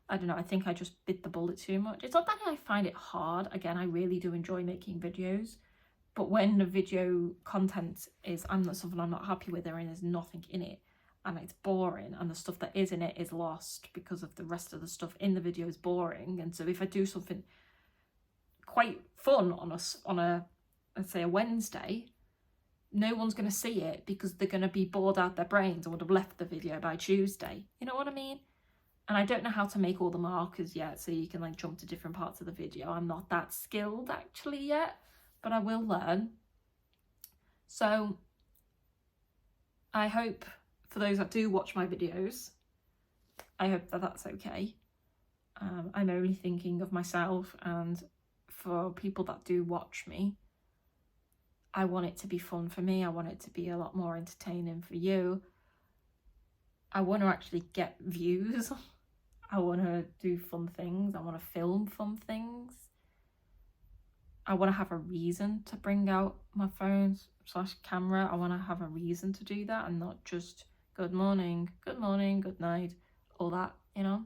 I don't know, I think I just bit the bullet too much. It's not that I find it hard. Again, I really do enjoy making videos. But when the video content is something I'm not happy with, and there's nothing in it, and it's boring, and the stuff that is in it is lost because of the rest of the stuff in the video is boring. And so if I do something quite fun on a let's say a Wednesday, no one's going to see it, because they're going to be bored out their brains and would have left the video by Tuesday. You know what I mean? And I don't know how to make all the markers yet, so you can like jump to different parts of the video. I'm not that skilled actually yet, but I will learn. So I hope, for those that do watch my videos, I hope that that's okay. I'm only thinking of myself, and for people that do watch me, I want it to be fun for me. I want it to be a lot more entertaining for you. I want to actually get views. I want to do fun things. I want to film fun things. I want to have a reason to bring out my phone / camera. I want to have a reason to do that, and not just good morning, good night, all that, you know.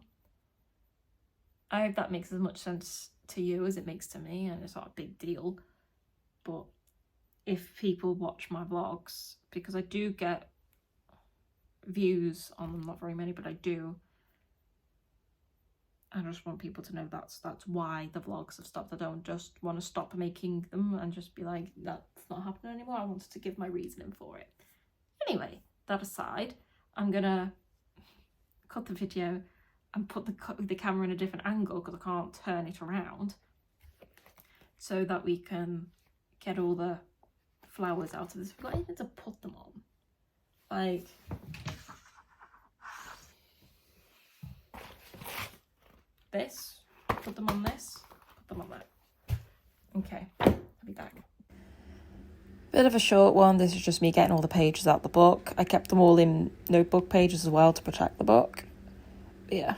I hope that makes as much sense to you as it makes to me, and it's not a big deal. But if people watch my vlogs, because I do get views on them, not very many, but I do, I just want people to know that's why the vlogs have stopped. I don't just want to stop making them and just be like, that's not happening anymore. I wanted to give my reasoning for it. Anyway, that aside, I'm gonna cut the video and put the camera in a different angle, because I can't turn it around, so that we can get all the flowers out of this. We've got anything to put them on. Like, this. Put them on this. Put them on that. Okay, I'll be back. Bit of a short one. This is just me getting all the pages out the book. I kept them all in notebook pages as well to protect the book. But yeah.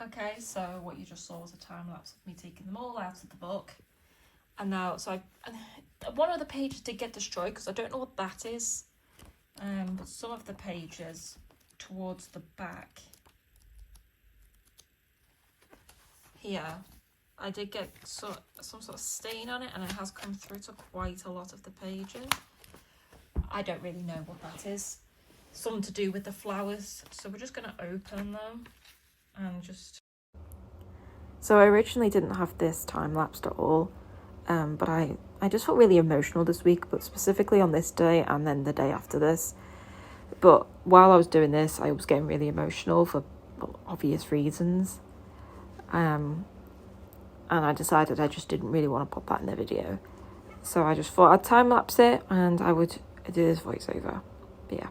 Okay, so what you just saw was a time lapse of me taking them all out of the book. And now, one of the pages did get destroyed because I don't know what that is. But some of the pages towards the back here, I did get some sort of stain on it, and it has come through to quite a lot of the pages. I don't really know what that is. Something to do with the flowers. So we're just going to open them and just... So I originally didn't have this time lapsed at all, but I just felt really emotional this week, but specifically on this day and then the day after this. But while I was doing this, I was getting really emotional for obvious reasons. And I decided I just didn't really want to put that in the video. So I just thought I'd time lapse it and I would do this voiceover. But yeah.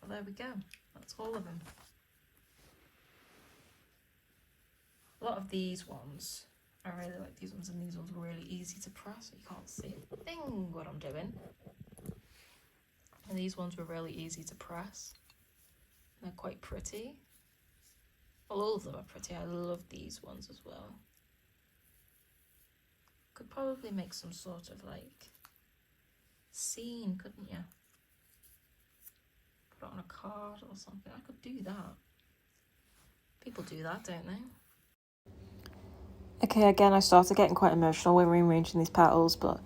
Well, there we go. That's all of them. A lot of these ones, I really like these ones, and these ones were really easy to press. You can't see a thing what I'm doing. And these ones were really easy to press. They're quite pretty. Well, all of them are pretty. I love these ones as well. Could probably make some sort of like scene, couldn't you? Put it on a card or something. I could do that. People do that, don't they? Okay, again, I started getting quite emotional when rearranging these petals, but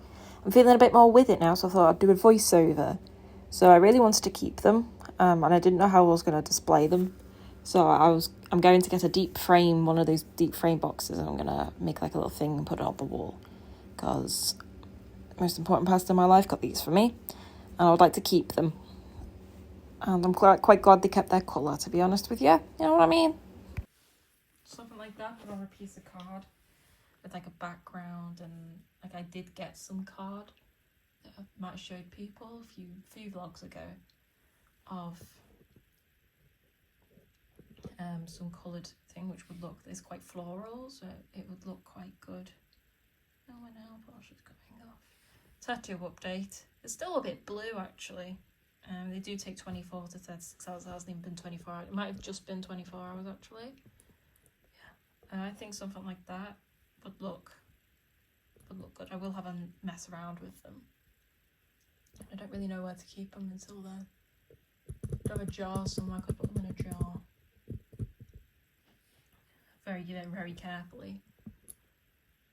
I'm feeling a bit more with it now, so I thought I'd do a voiceover. So I really wanted to keep them, and I didn't know how I was going to display them. So I'm going to get a deep frame, one of those deep frame boxes, and I'm going to make like a little thing and put it on the wall. Because the most important person in my life got these for me, and I would like to keep them. And I'm quite glad they kept their colour, to be honest with you. You know what I mean? Something like that, put on a piece of card with like a background, and like I did get some card that I might have showed people a few vlogs ago of some coloured thing which would look, it's quite floral, so it would look quite good. Oh, my nail polish is coming off. Tattoo update. It's still a bit blue actually. They do take 24 to 36 hours. It hasn't even been 24 hours. It might have just been 24 hours actually. Yeah. And I think something like that would look good. I will have a mess around with them. I don't really know where to keep them until then. I have a jar somewhere. I could put them in a jar. Very carefully.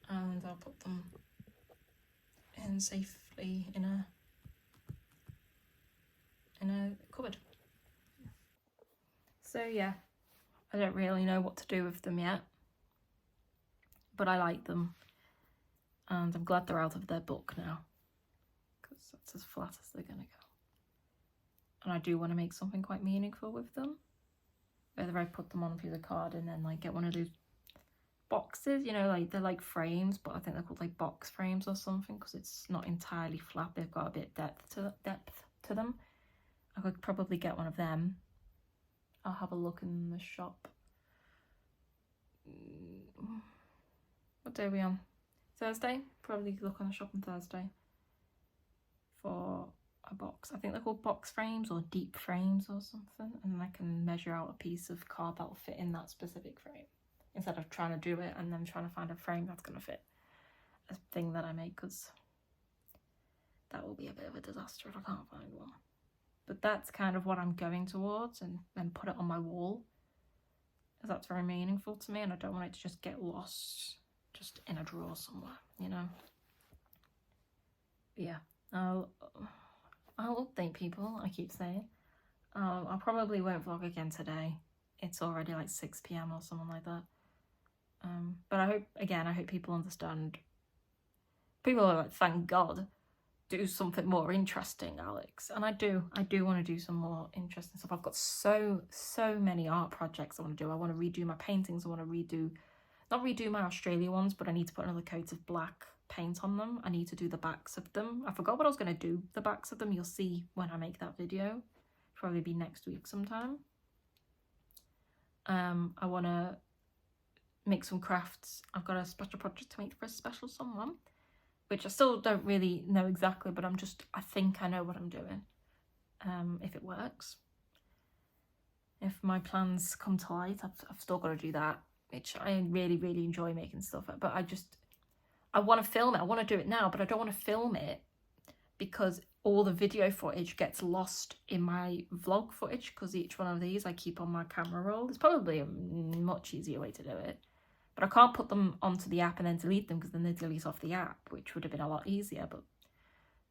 And I'll put them in safely in a cupboard. So yeah, I don't really know what to do with them yet, but I like them, and I'm glad they're out of their book now, because that's as flat as they're gonna go. And I do want to make something quite meaningful with them, whether I put them on a piece of card and then like get one of those boxes, you know, like they're like frames, but I think they're called like box frames or something, because it's not entirely flat. They've got a bit depth to them. I could probably get one of them. I'll have a look in the shop. What day are we on? Thursday? Probably look on the shop on Thursday for a box. I think they're called box frames or deep frames or something, and I can measure out a piece of card that will fit in that specific frame, instead of trying to do it and then trying to find a frame that's going to fit a thing that I make, because that will be a bit of a disaster if I can't find one. But that's kind of what I'm going towards, and then put it on my wall, because that's very meaningful to me, and I don't want it to just get lost just in a drawer somewhere, you know. But yeah, I'll update people, I keep saying. I probably won't vlog again today. It's already like 6 PM or something like that. But I hope people understand. People are like, thank God, do something more interesting, Alex. And I do want to do some more interesting stuff. I've got so many art projects I want to do. I want to redo my paintings. I want to redo not redo my Australia ones, but I need to put another coat of black paint on them. I need to do the backs of them. I forgot what I was going to do the backs of them. You'll see when I make that video. Probably be next week sometime. I want to make some crafts. I've got a special project to make for a special someone, which I still don't really know exactly, but I think I know what I'm doing. If it works, if my plans come to light, I've still got to do that, which I really, really enjoy making stuff. But I want to film it. I want to do it now, but I don't want to film it because all the video footage gets lost in my vlog footage, because each one of these I keep on my camera roll. There's probably a much easier way to do it, but I can't put them onto the app and then delete them, because then they delete off the app, which would have been a lot easier. But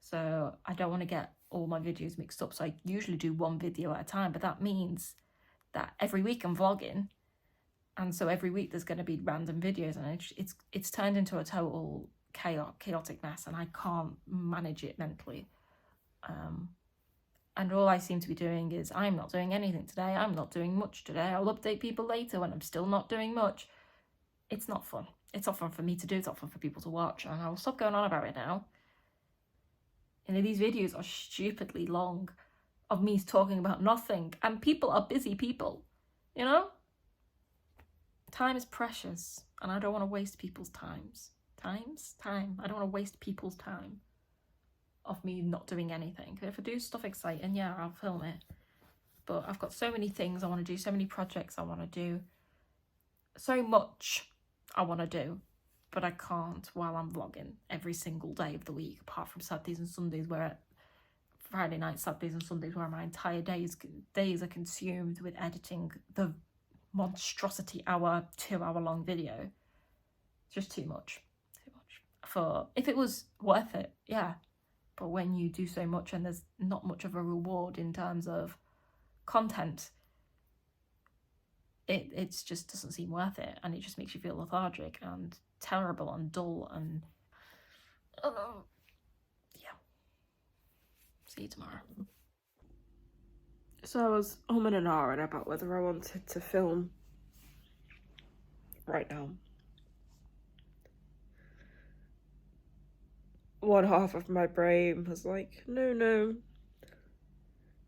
so I don't want to get all my videos mixed up, so I usually do one video at a time, but that means that every week I'm vlogging, and so every week there's going to be random videos, and it's turned into a total chaotic mess, and I can't manage it mentally. And all I seem to be doing is, I'm not doing anything today, I'm not doing much today, I'll update people later when I'm still not doing much. It's not fun. It's not fun for me to do, it's not fun for people to watch, and I'll stop going on about it now. And these videos are stupidly long of me talking about nothing, and people are busy people, you know? Time is precious, and I don't want to waste people's time. I don't want to waste people's time of me not doing anything. If I do stuff exciting, yeah, I'll film it. But I've got so many things I want to do, so many projects I want to do, so much I want to do, but I can't while I'm vlogging every single day of the week, apart from Saturdays and Sundays, where Friday nights, Saturdays and Sundays, where my entire days are consumed with editing the monstrosity 2-hour long video. It's just too much. For if it was worth it, yeah. But when you do so much and there's not much of a reward in terms of content, it just doesn't seem worth it, and it just makes you feel lethargic and terrible and dull, and yeah. See you tomorrow. So I was umming and ahhing about whether I wanted to film right now. One half of my brain was like, no,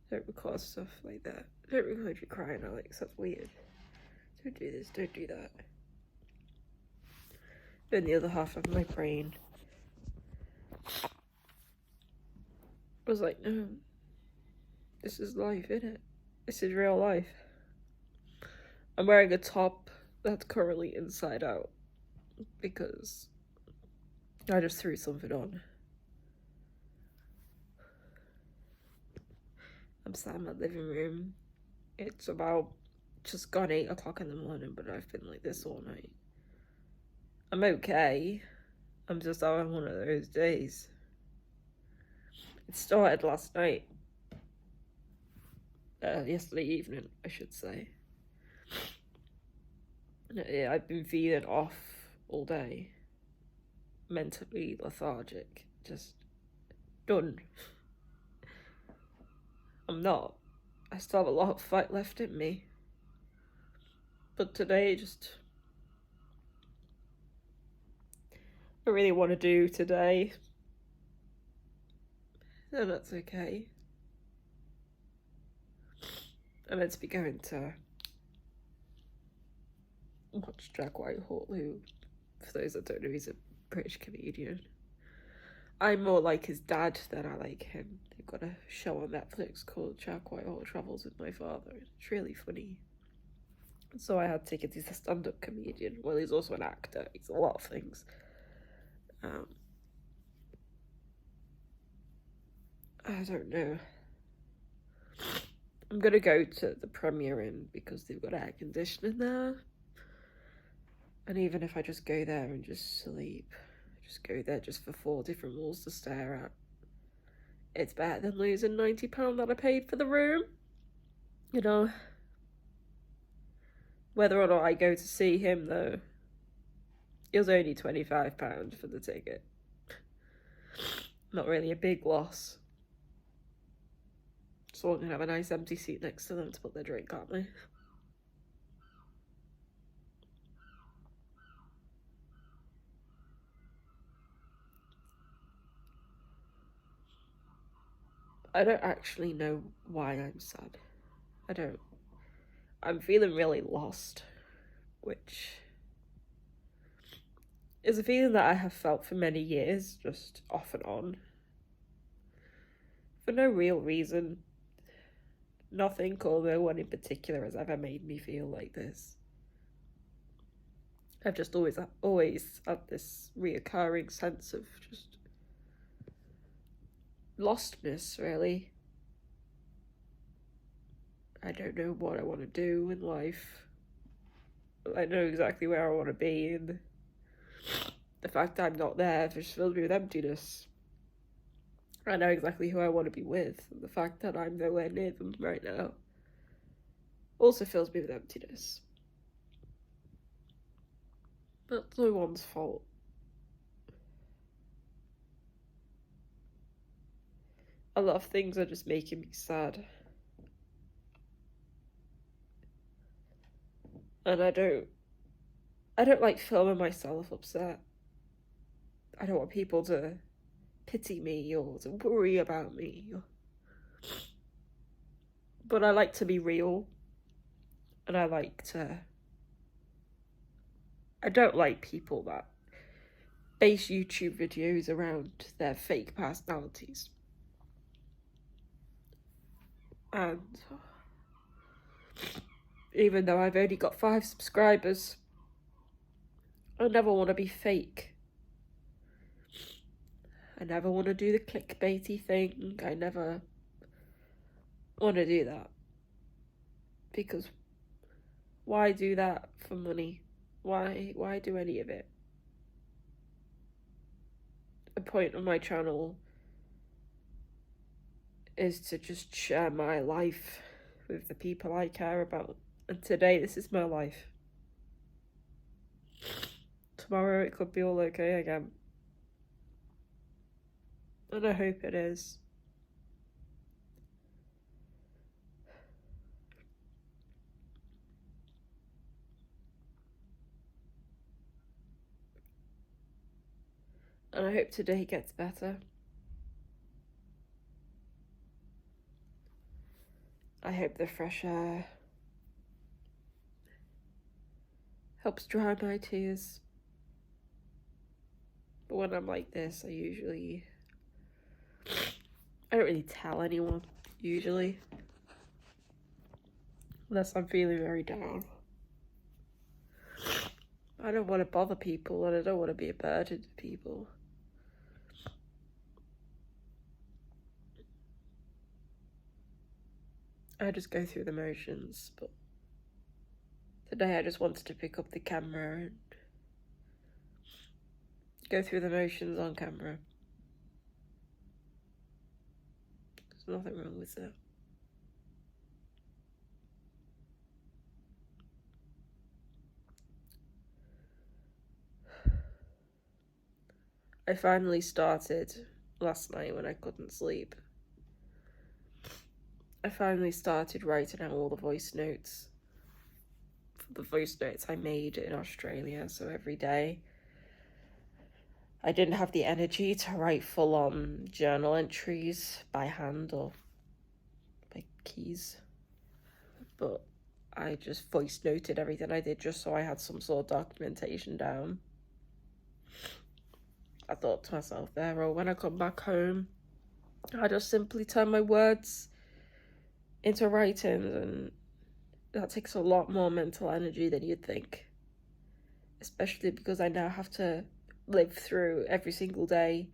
don't record stuff like that. Don't record you crying, Alex, that's weird. Don't do this, don't do that. Then the other half of my brain was like, no, this is life, innit? This is real life. I'm wearing a top that's currently inside out because I just threw something on. I'm sat in my living room. It's about just gone 8 o'clock in the morning, but I've been like this all night. I'm okay. I'm just having one of those days. It started last night. Yesterday evening, I should say. Yeah, I've been feeling off all day. Mentally lethargic. Just done. I'm not. I still have a lot of fight left in me. But today, I really want to do today. And that's okay. I'm meant to be going to watch Jack Whitehall, who, for those that don't know, he's a British comedian. I'm more like his dad than I like him. They've got a show on Netflix called Jack Whitehall Travels with My Father. It's really funny. So I had tickets. He's a stand-up comedian. Well, he's also an actor. He's a lot of things. I don't know. I'm gonna go to the Premier Inn because they've got air conditioning there. And even if I just go there and just sleep, just go there just for 4 different walls to stare at, it's better than losing £90 that I paid for the room. You know, whether or not I go to see him though, it was only £25 for the ticket. Not really a big loss. So I can have a nice empty seat next to them to put their drink, can't they? I don't actually know why I'm sad. I don't. I'm feeling really lost, which is a feeling that I have felt for many years, just off and on. For no real reason. Nothing or no one in particular has ever made me feel like this. I've just always had this reoccurring sense of just lostness, really. I don't know what I want to do in life. I know exactly where I want to be, and the fact that I'm not there just fills me with emptiness. I know exactly who I want to be with, and the fact that I'm nowhere near them right now also fills me with emptiness. But it's no one's fault. A lot of things are just making me sad. And I don't like filming myself upset. I don't want people to pity me or to worry about me. But I like to be real. And I don't like people that base YouTube videos around their fake personalities. And even though I've only got 5 subscribers, I never want to be fake. I never want to do the clickbaity thing. I never want to do that. Because why do that for money? Why do any of it? The point of my channel is to just share my life with the people I care about. And today, this is my life. Tomorrow, it could be all okay again. And I hope it is. And I hope today gets better. I hope the fresh air helps dry my tears. But when I'm like this, I don't really tell anyone, usually. Unless I'm feeling very down. I don't want to bother people, and I don't want to be a burden to people. I just go through the motions, but today I just wanted to pick up the camera and go through the motions on camera. There's nothing wrong with that. I finally started last night when I couldn't sleep. I finally started writing out all the voice notes for the voice notes I made in Australia. So every day I didn't have the energy to write full-on journal entries by hand or by keys, but I just voice noted everything I did just so I had some sort of documentation down. I thought to myself there, oh, when I come back home, I just simply turn my words into writing, and that takes a lot more mental energy than you'd think. Especially because I now have to live through every single day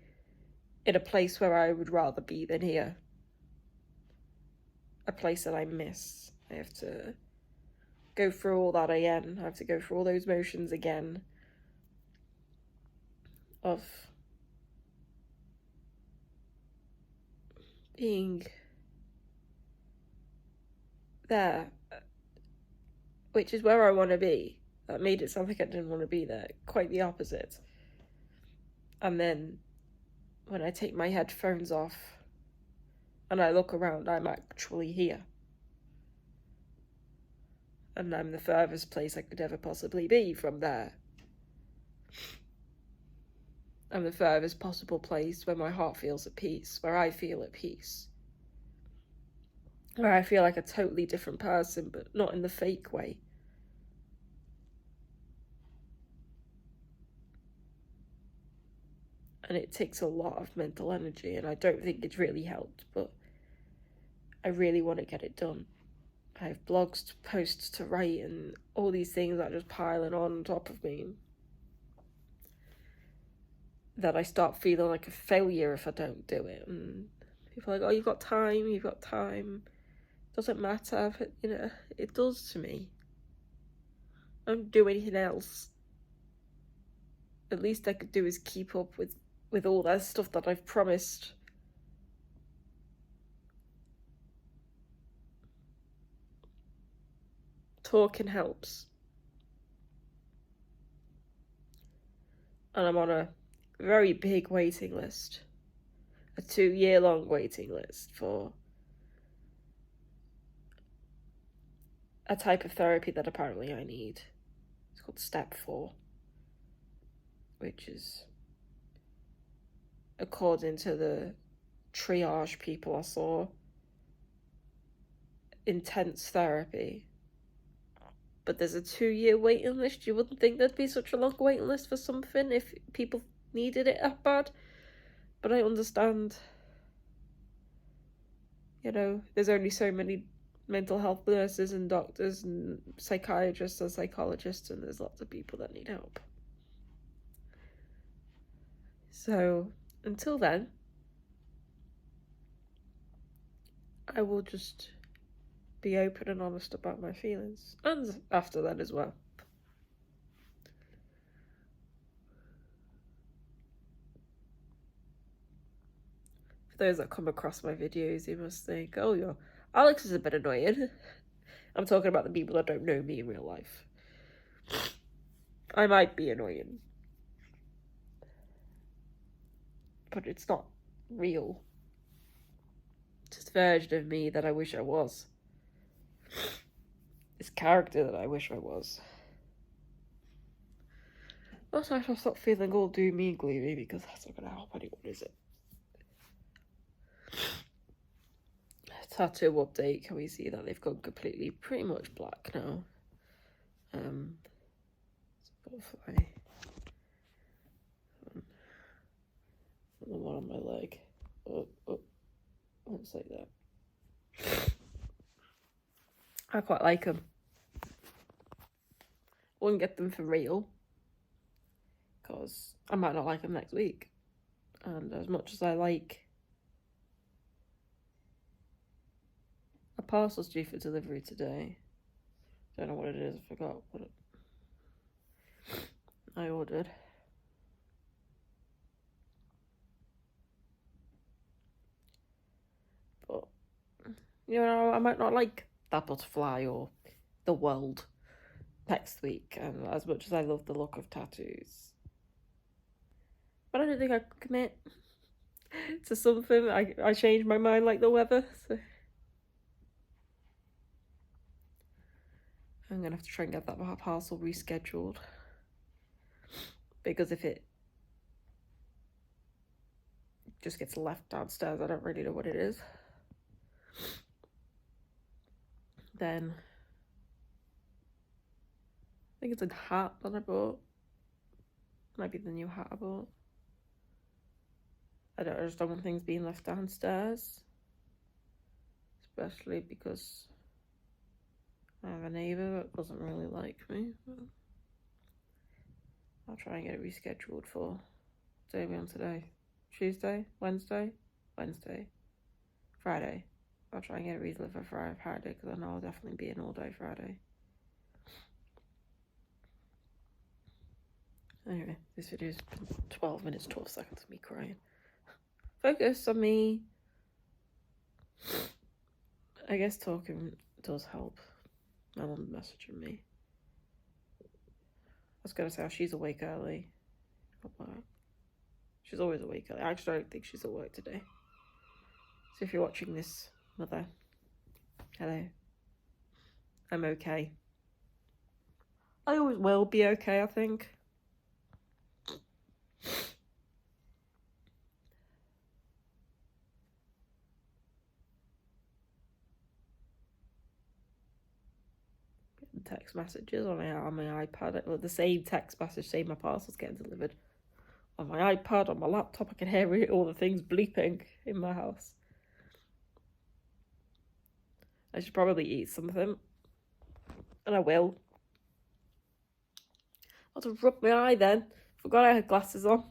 in a place where I would rather be than here. A place that I miss. I have to go through all that again. I have to go through all those motions again of being there, which is where I want to be. That made it sound like I didn't want to be there. Quite the opposite. And then when I take my headphones off and I look around, I'm actually here. And I'm the furthest place I could ever possibly be from there. I'm the furthest possible place where my heart feels at peace, where I feel at peace. where I feel like a totally different person, but not in the fake way. And it takes a lot of mental energy, and I don't think it's really helped, but I really want to get it done. I have blogs to post, to write, and all these things that are just piling on top of me. That I start feeling like a failure if I don't do it. And people are like, oh, you've got time, you've got time. Doesn't matter, but, you know, it does to me. I don't do anything else. At least I could do is keep up with all that stuff that I've promised. Talking helps. And I'm on a very big waiting list. A 2-year-long waiting list for a type of therapy that apparently I need. It's called Step 4, which is, according to the triage people I saw, intense therapy. But there's a 2-year waiting list. You wouldn't think there'd be such a long waiting list for something if people needed it that bad. But I understand. You know, there's only so many mental health nurses and doctors and psychiatrists and psychologists, and there's lots of people that need help. So, until then, I will just be open and honest about my feelings. And after that as well. For those that come across my videos, you must think, oh, Alex is a bit annoying. I'm talking about the people that don't know me in real life. I might be annoying. But it's not real. It's just a version of me that I wish I was. This character that I wish I was. Also, I shall stop feeling all doomy and gloomy, because that's not going to help anyone, is it? Tattoo update. Can we see that they've gone completely, pretty much black now? Butterfly. The one on my leg. Oh, let's like that. I quite like them. Wouldn't get them for real, because I might not like them next week. And as much as I like, a parcel's due for delivery today. Don't know what it is. I forgot what I ordered. But, you know, I might not like that butterfly or the world next week. And as much as I love the look of tattoos, but I don't think I could commit to something. I change my mind like the weather. So I'm going to have to try and get that parcel rescheduled. Because if it just gets left downstairs, I don't really know what it is. Then I think it's a hat that I bought. Might be the new hat I bought. I just don't want things being left downstairs. Especially because I have a neighbour that doesn't really like me. I'll try and get it rescheduled for, what day are we on today? Tuesday? Wednesday? Friday. I'll try and get it redelivered for Friday, because I know I'll definitely be in all day Friday. Anyway, this video's been 12 minutes, 12 seconds of me crying. Focus on me. I guess talking does help. My mum messaging me. I was going to say, she's awake early. She's always awake early. I actually don't think she's at work today. So if you're watching this, Mother, hello. I'm okay. I always will be okay, I think. text messages on my iPad. Well, the same text message saying my parcel's getting delivered. On my iPad, on my laptop, I can hear all the things bleeping in my house. I should probably eat something. And I will. I'll just rub my eye then. Forgot I had glasses on.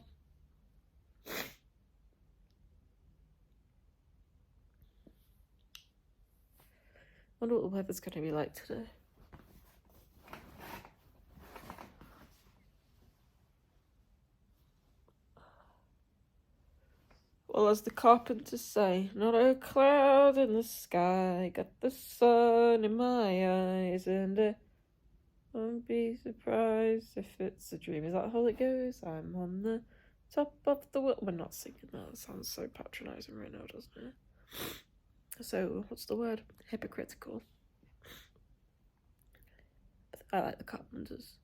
Wonder what the weather's going to be like today. Well, as the carpenters say, not a cloud in the sky, got the sun in my eyes, and I won't be surprised if it's a dream. Is that how it goes? I'm on the top of the world. We're not singing that. That sounds so patronising right now, doesn't it? So, what's the word? Hypocritical. I like the Carpenters.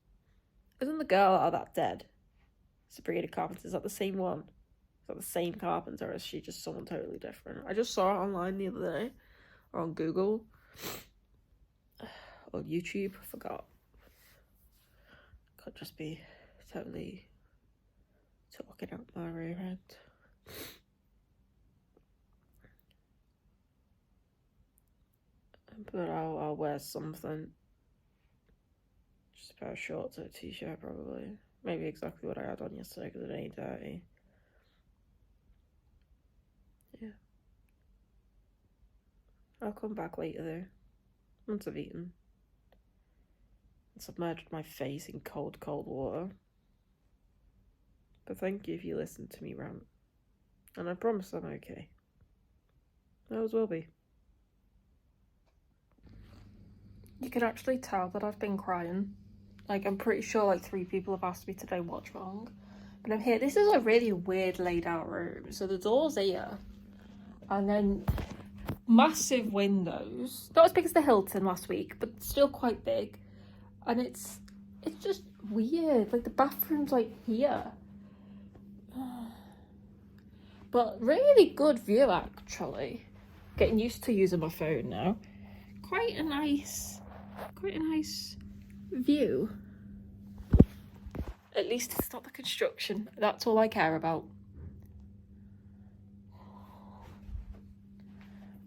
Isn't the girl out of that dead? Sabrina Carpenter, is that the same one? Is that the same Carpenter, or is she just someone totally different? I just saw it online the other day, or on Google, or YouTube, I forgot. Could just be totally talking out my rear end. But I'll wear something. Just a pair of shorts or a t-shirt probably. Maybe exactly what I had on yesterday because it ain't dirty. Yeah. I'll come back later though. Once I've eaten. And submerged my face in cold water. But thank you if you listened to me rant. And I promise I'm okay. I always will be. You can actually tell that I've been crying. Like, I'm pretty sure like 3 people have asked me today what's wrong. But I'm here. This is a really weird laid out room. So the door's here. And then massive windows. Not as big as the Hilton last week, but still quite big. And it's just weird. Like the bathroom's like here. But really good view actually. Getting used to using my phone now. Quite a nice view. At least it's not the construction. That's all I care about.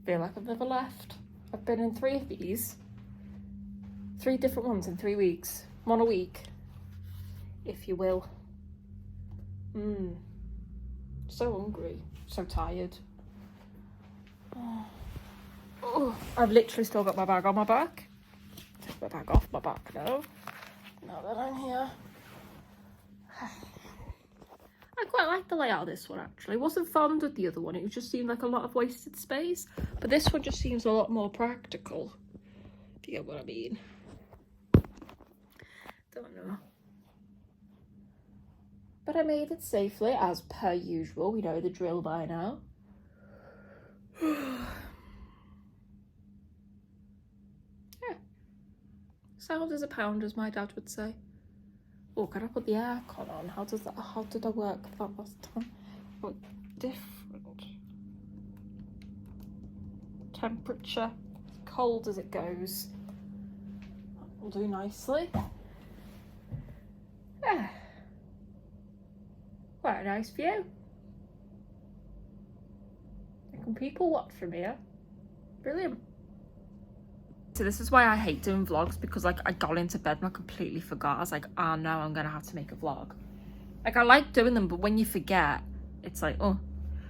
Feel like I've never left. I've been in 3 of these. 3 different ones in 3 weeks. 1 a week, if you will. So hungry. So tired. Oh, I've literally still got my bag on my back. Take my bag off my back now. Now that I'm here. I quite like the layout of this one actually. I wasn't fond of the other one. It just seemed like a lot of wasted space. But this one just seems a lot more practical. If you get what I mean. Don't know. But I made it safely as per usual. We know the drill by now. Sound as a pound, as my dad would say. Oh, can I put the aircon on? How did I work that last time? What different temperature, cold as it goes. Will do nicely. Yeah. Quite a nice view. Can people watch from here? Brilliant. So this is why I hate doing vlogs, because like I got into bed and I completely forgot. I was like, oh no, I'm gonna have to make a vlog. Like I like doing them, but when you forget, it's like, oh.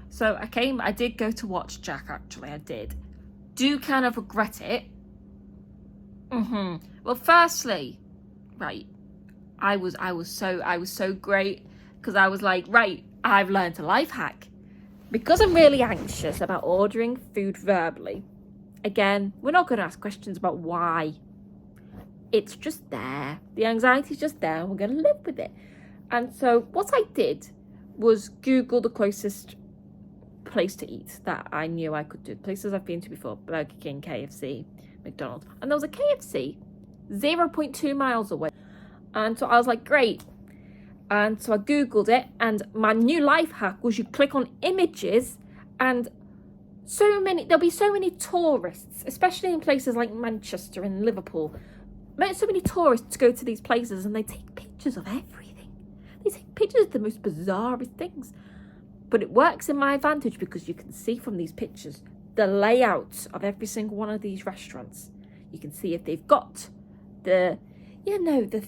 So I did go to watch Jack actually, I did. Do kind of regret it. Well, firstly, right, I was so great because I was like, right, I've learned a life hack. Because I'm really anxious about ordering food verbally. Again, we're not going to ask questions about why. It's just there. The anxiety's just there and we're going to live with it. And so what I did was Google the closest place to eat that I knew I could do. Places I've been to before, Burger King, KFC, McDonald's. And there was a KFC 0.2 miles away. And so I was like, great. And so I Googled it, and my new life hack was you click on images and there'll be so many tourists, especially in places like Manchester and Liverpool, met so many tourists go to these places and they take pictures of everything. They take pictures of the most bizarrest things. But it works in my advantage because you can see from these pictures the layout of every single one of these restaurants. You can see if they've got the, the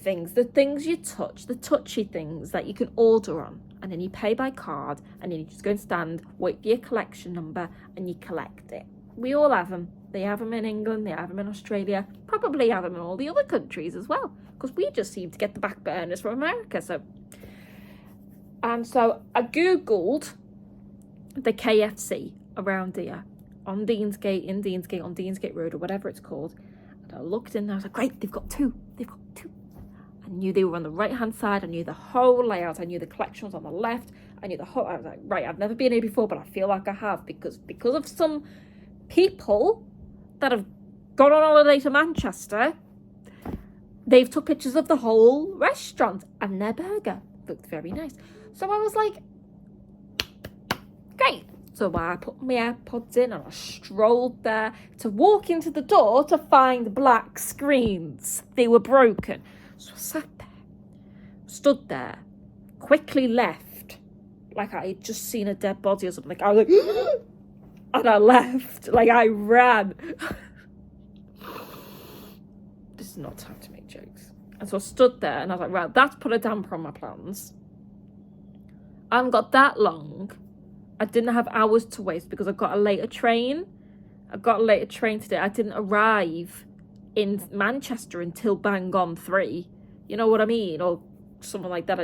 things you touch, the touchy things that you can order on. And then you pay by card and then you just go and stand, wait for your collection number and you collect it. We all have them. They have them in England, they have them in Australia, probably have them in all the other countries as well. Because we just seem to get the back burners from America. So I Googled the KFC around here on Deansgate Road or whatever it's called. And I looked in there, I was like, great, they've got two. I knew they were on the right-hand side. I knew the whole layout. I knew the collection was on the left. I knew the whole, I was like, right, I've never been here before, but I feel like I have because of some people that have gone on holiday to Manchester, they've took pictures of the whole restaurant and their burger. Looked very nice. So I was like, great. So I put my AirPods in and I strolled there to walk into the door to find black screens. They were broken. So I sat there, stood there, quickly left, like I had just seen a dead body or something. Like I was like, and I left, like I ran. This is not time to make jokes. And so I stood there and I was like, right, that's put a damper on my plans. I haven't got that long. I didn't have hours to waste because I got a later train. Today. I didn't arrive in Manchester until bang on 3. You know what I mean? Or something like that.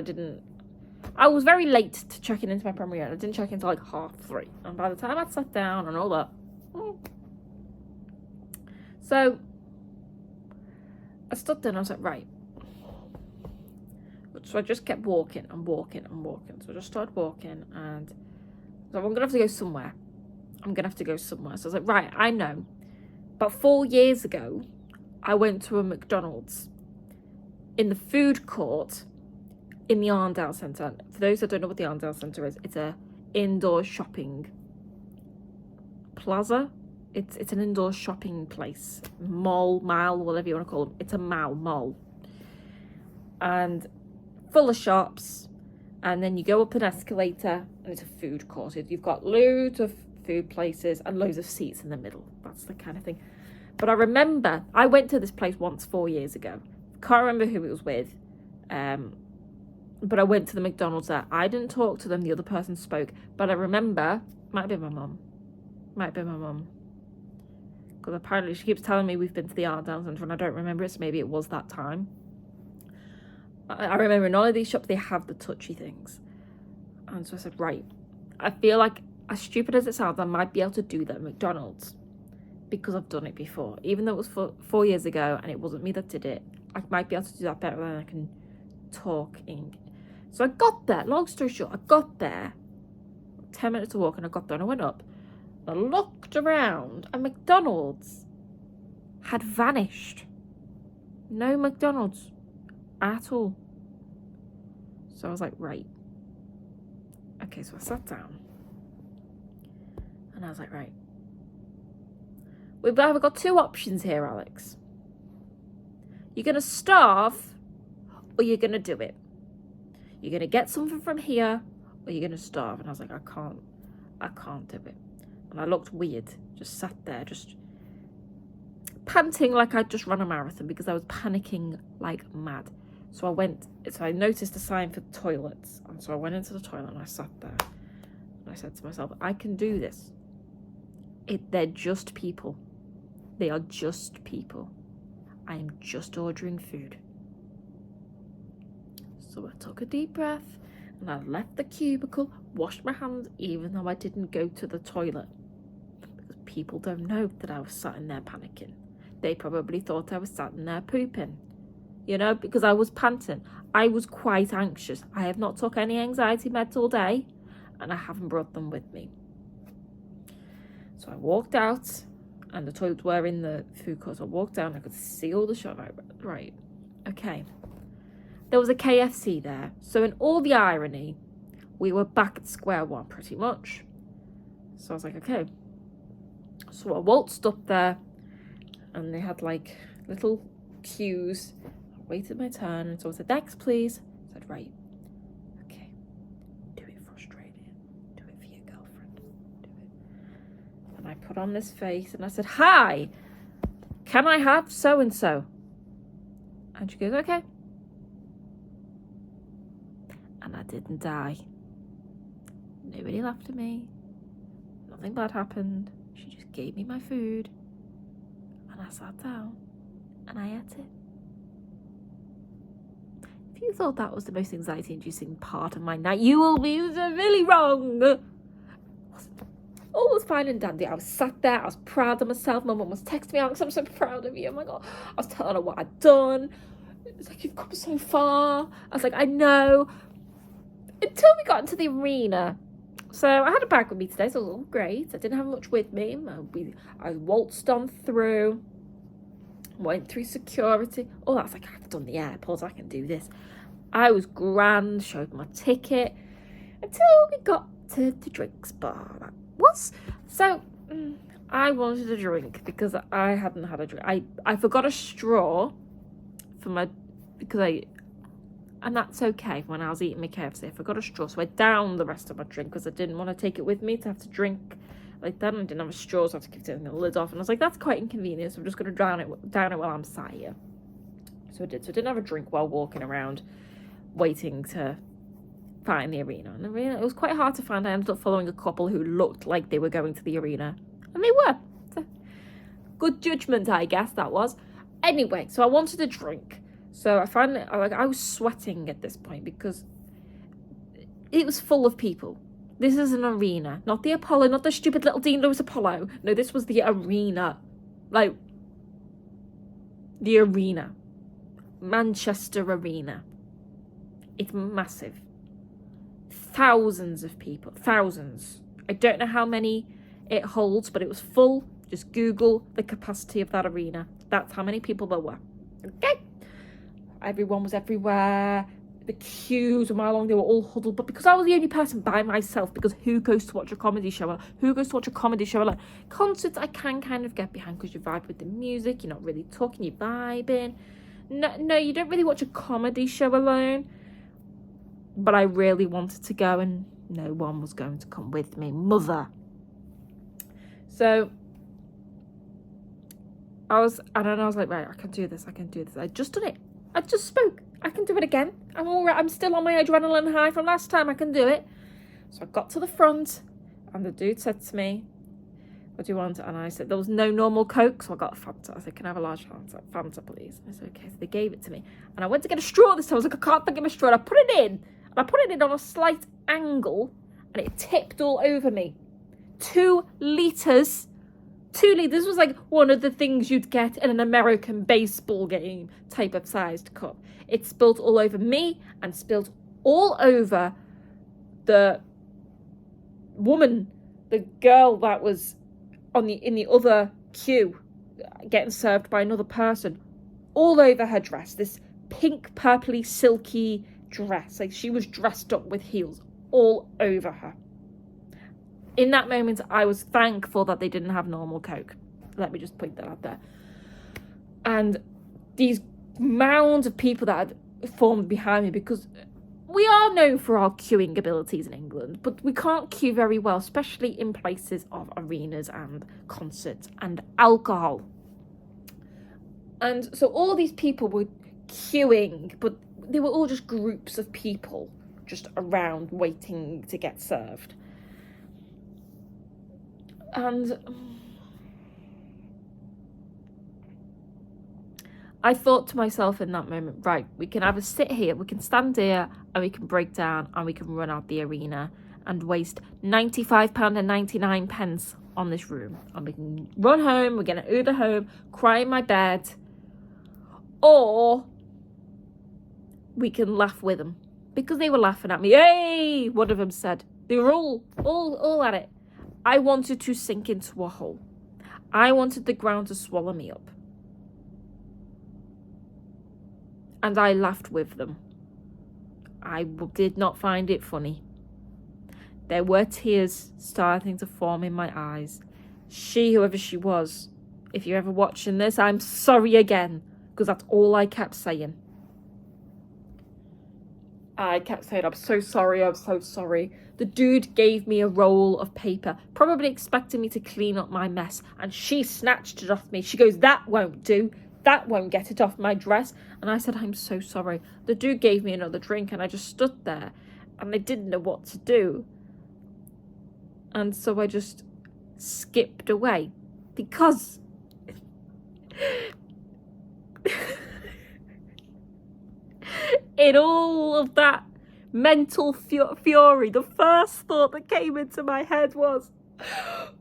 I was very late to checking into my Premier Inn. I didn't check until like 3:30. And by the time I'd sat down and all that. So I stood there and I was like, right. So I just kept walking. So I just started walking and so I'm going to have to go somewhere. So I was like, right, I know. About 4 years ago, I went to a McDonald's in the food court in the Arndale Centre. For those that don't know what the Arndale Centre is, it's a indoor shopping plaza. It's an indoor shopping place. Mall, whatever you want to call them. It's a mall. And full of shops. And then you go up an escalator and it's a food court. You've got loads of food places and loads of seats in the middle. That's the kind of thing. But I remember I went to this place once 4 years ago. Can't remember who it was with. But I went to the McDonald's there. I didn't talk to them. The other person spoke. But I remember, might have been my mum. Because apparently she keeps telling me we've been to the Arndale Centre and I don't remember it. So maybe it was that time. I remember in all of these shops, they have the touchy things. And so I said, right, I feel like, as stupid as it sounds, I might be able to do that at McDonald's. Because I've done it before. Even though it was 4 years ago and it wasn't me that did it, I might be able to do that better than I can talk English. So I got there, long story short, I got there. 10 minutes to walk and I got there and I went up. I looked around and McDonald's had vanished. No McDonald's at all. So I was like, right. Okay, so I sat down. And I was like, right. We've either got 2 options here, Alex. You're going to starve or you're going to do it. You're going to get something from here or you're going to starve. And I was like, I can't do it. And I looked weird. Just sat there, just panting like I'd just run a marathon because I was panicking like mad. So I noticed a sign for toilets. And so I went into the toilet and I sat there. And I said to myself, I can do this. They're just people. They are just people. I am just ordering food. So I took a deep breath and I left the cubicle, washed my hands, even though I didn't go to the toilet. Because people don't know that I was sat in there panicking. They probably thought I was sat in there pooping. You know, because I was panting. I was quite anxious. I have not took any anxiety meds all day and I haven't brought them with me. So I walked out and the toilets were in the food court. So I walked down, I could see all the shop. Right, okay. There was a KFC there. So in all the irony, we were back at square one pretty much. So I was like, okay. So I waltzed up there and they had like little queues. I waited my turn, and someone said, "Next, please." I said, "Right, okay, do it for Australia, do it for your girlfriend, do it." And I put on this face, and I said, "Hi, can I have so-and-so?" And she goes, "Okay." And I didn't die. Nobody laughed at me. Nothing bad happened. She just gave me my food. And I sat down and I ate it. If you thought that was the most anxiety-inducing part of my night, you will be really wrong. All was fine and dandy. I was sat there. I was proud of myself. My mum was texting me, "Alex, I'm so proud of you." Oh my God. I was telling her what I'd done. It's like, "You've come so far." I was like, "I know." Until we got into the arena. So I had a bag with me today, so it was all great. I didn't have much with me. I waltzed on through, went through security. Oh, that's like, I've done the airport, I can do this. I was grand, showed my ticket, until we got to the drinks bar. That was. So I wanted a drink because I hadn't had a drink. I forgot a straw for my, and that's okay. When I was eating my KFC, I forgot a straw, so I downed the rest of my drink because I didn't want to take it with me to have to drink like that. And I didn't have a straw, so I had to keep taking the lid off. And I was like, that's quite inconvenient, so I'm just going to down it while I'm sat here. So I did. So I didn't have a drink while walking around, waiting to find the arena. And the arena, it was quite hard to find. I ended up following a couple who looked like they were going to the arena, and they were. So, good judgment, I guess that was. Anyway, so I wanted a drink. So I was sweating at this point because it was full of people. This is an arena, not the Apollo, not the stupid little Dean Lewis Apollo. No, this was the arena. Like, the arena. Manchester Arena. It's massive. Thousands of people. Thousands. I don't know how many it holds, but it was full. Just Google the capacity of that arena. That's how many people there were. Okay? Everyone was everywhere. The queues were mile long. They were all huddled. But because I was the only person by myself, because who goes to watch a comedy show alone? Who goes to watch a comedy show alone? Concerts I can kind of get behind because you vibe with the music. You're not really talking, you're vibing. No, you don't really watch a comedy show alone. But I really wanted to go, and no one was going to come with me. Mother. So I was like, right, I can do this. I just done it. I just spoke. I can do it again. I'm all right. I'm still on my adrenaline high from last time. I can do it. So I got to the front, and the dude said to me, "What do you want?" And I said, there was no normal Coke, so I got a Fanta. I said, "Can I have a large Fanta, please?" I said, "Okay." So they gave it to me. And I went to get a straw this time. I was like, I can't think of a straw. And I put it in. And I put it in on a slight angle, and it tipped all over me. 2 litres. 2 litres was like one of the things you'd get in an American baseball game type of sized cup. It spilled all over me and spilled all over the woman, the girl that was in the other queue getting served by another person, all over her dress. This pink, purpley, silky dress. Like, she was dressed up with heels all over her. In that moment, I was thankful that they didn't have normal Coke. Let me just point that out there. And these mounds of people that had formed behind me, because we are known for our queuing abilities in England, but we can't queue very well, especially in places of arenas and concerts and alcohol. And so all these people were queuing, but they were all just groups of people just around waiting to get served. And I thought to myself in that moment, right, we can either sit here, we can stand here, and we can break down, and we can run out the arena and waste £95.99 on this room. And we can run home, we're going to Uber home, cry in my bed, or we can laugh with them. Because they were laughing at me. Hey, one of them said. They were all at it. I wanted to sink into a hole. I wanted the ground to swallow me up. And I laughed with them. I did not find it funny. There were tears starting to form in my eyes. She, whoever she was, if you're ever watching this, I'm sorry again. because that's all I kept saying. I kept saying, I'm so sorry, I'm so sorry. The dude gave me a roll of paper, probably expecting me to clean up my mess, and she snatched it off me. She goes, that won't do. That won't get it off my dress. And I said, I'm so sorry. The dude gave me another drink, and I just stood there, and I didn't know what to do. And so I just skipped away, because in all of that mental fury, the first thought that came into my head was,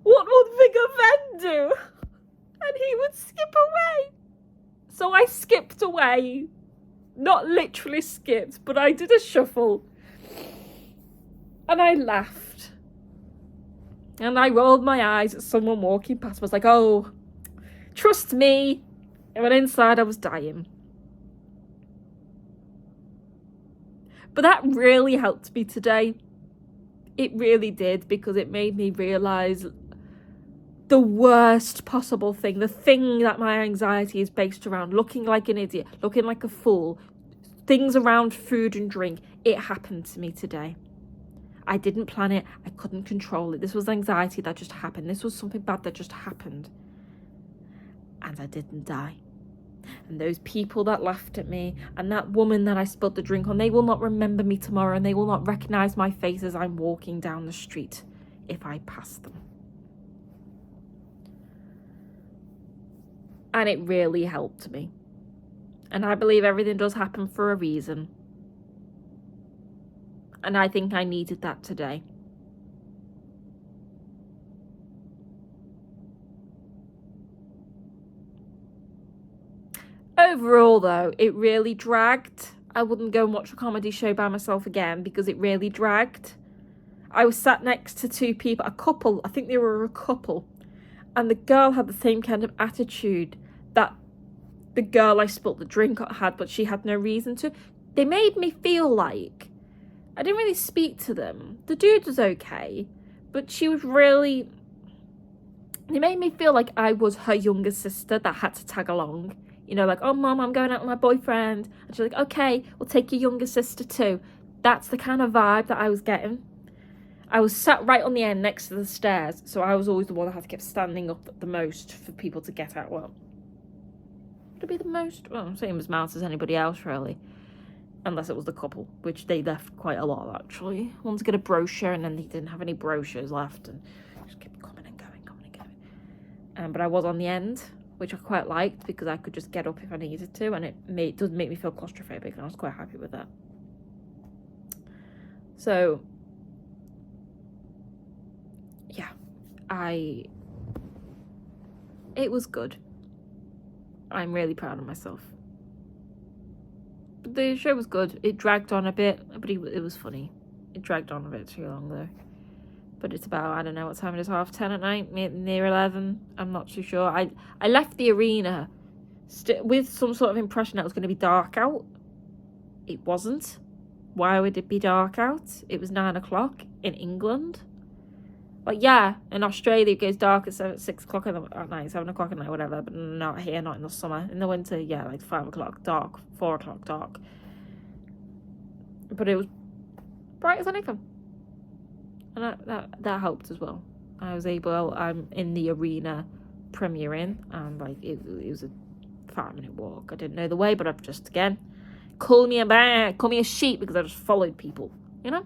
what would Viggo Venn do? And he would skip away. So I skipped away. Not literally skipped, but I did a shuffle. And I laughed. And I rolled my eyes at someone walking past. I was like, oh, trust me. And when inside I was dying. But that really helped me today. It really did, because it made me realise the worst possible thing, the thing that my anxiety is based around, looking like an idiot, looking like a fool, things around food and drink. It happened to me today. I didn't plan it. I couldn't control it. This was anxiety that just happened. This was something bad that just happened. And I didn't die. And those people that laughed at me, and that woman that I spilled the drink on, they will not remember me tomorrow, and they will not recognise my face as I'm walking down the street if I pass them. And it really helped me. And I believe everything does happen for a reason. And I think I needed that today. Overall, though, it really dragged. I wouldn't go and watch a comedy show by myself again, because it really dragged. I was sat next to two people, a couple, I think they were a couple, and the girl had the same kind of attitude that the girl I spilt the drink had, but she had no reason to. They made me feel like I didn't really speak to them. The dude was okay, but she was really... They made me feel like I was her younger sister that had to tag along. You know, like, oh, Mum, I'm going out with my boyfriend. And she's like, okay, we'll take your younger sister too. That's the kind of vibe that I was getting. I was sat right on the end next to the stairs, so I was always the one that had to keep standing up the most for people to get out. Well, to be the most, well, same as Mouse as anybody else, really. Unless it was the couple, which they left quite a lot, actually. One to get a brochure, and then they didn't have any brochures left, and just kept coming and going, coming and going. But I was on the end, which I quite liked, because I could just get up if I needed to, and it does make me feel claustrophobic, and I was quite happy with that. So, yeah, it was good. I'm really proud of myself. But the show was good. It dragged on a bit, but it was funny. It dragged on a bit too long, though. But it's about, I don't know what time it is, 10:30 at night, near 11. I'm not too sure. I left the arena with some sort of impression that it was going to be dark out. It wasn't. Why would it be dark out? It was 9 o'clock in England. Like, yeah, in Australia it goes dark at 6 o'clock at night, 7 o'clock at night, whatever. But not here, not in the summer. In the winter, yeah, like 5 o'clock dark, 4 o'clock dark. But it was bright as anything. And that helped as well. I'm in the arena premiering, and like it was a 5-minute walk. I didn't know the way, but I've just, again, call me a sheep, because I just followed people, you know?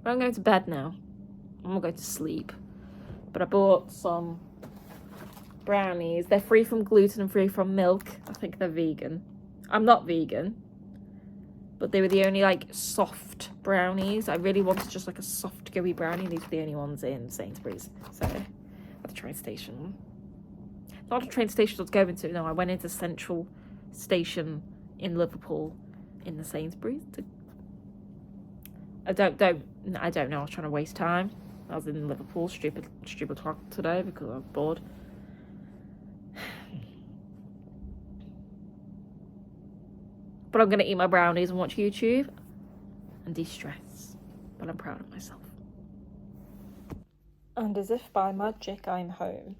But I'm going to bed now. I'm not going to sleep. But I bought some brownies. They're free from gluten and free from milk. I think they're vegan. I'm not vegan. But they were the only, like, soft brownies. I really wanted just, like, a soft, gooey brownie. These were the only ones in Sainsbury's. So, at the train station. Not a train station I was going to. No, I went into Central Station in Liverpool in the Sainsbury's. I don't know. I was trying to waste time. I was in Liverpool. Stupid talk today because I was bored. But I'm going to eat my brownies and watch YouTube and de-stress. But I'm proud of myself. And as if by magic, I'm home.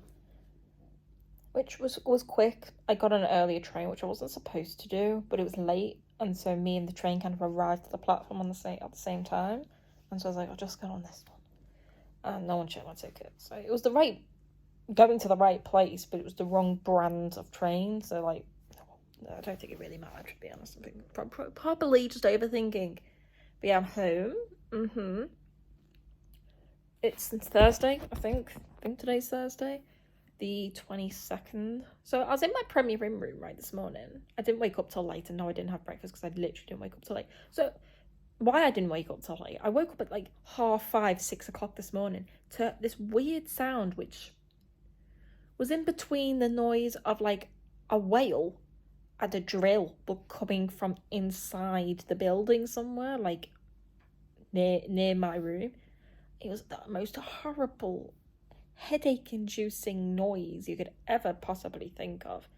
which was quick. I got an earlier train, which I wasn't supposed to do, but it was late, and so me and the train kind of arrived at the platform at the same time, and so I was like, I'll just go on this one, and no one checked my ticket. So it was going to the right place, but it was the wrong brand of train. So like, I don't think it really mattered, to be honest. I think probably just overthinking. But yeah, I'm home. It's Thursday, I think. I think today's Thursday, the 22nd. So I was in my Premier Inn room right this morning. I didn't wake up till late, and no, I didn't have breakfast because I literally didn't wake up till late. So why I didn't wake up till late? I woke up at like 5:30, 6 o'clock this morning to this weird sound, which was in between the noise of like a whale and a drill, but coming from inside the building somewhere, like near my room. It was the most horrible, headache-inducing noise you could ever possibly think of.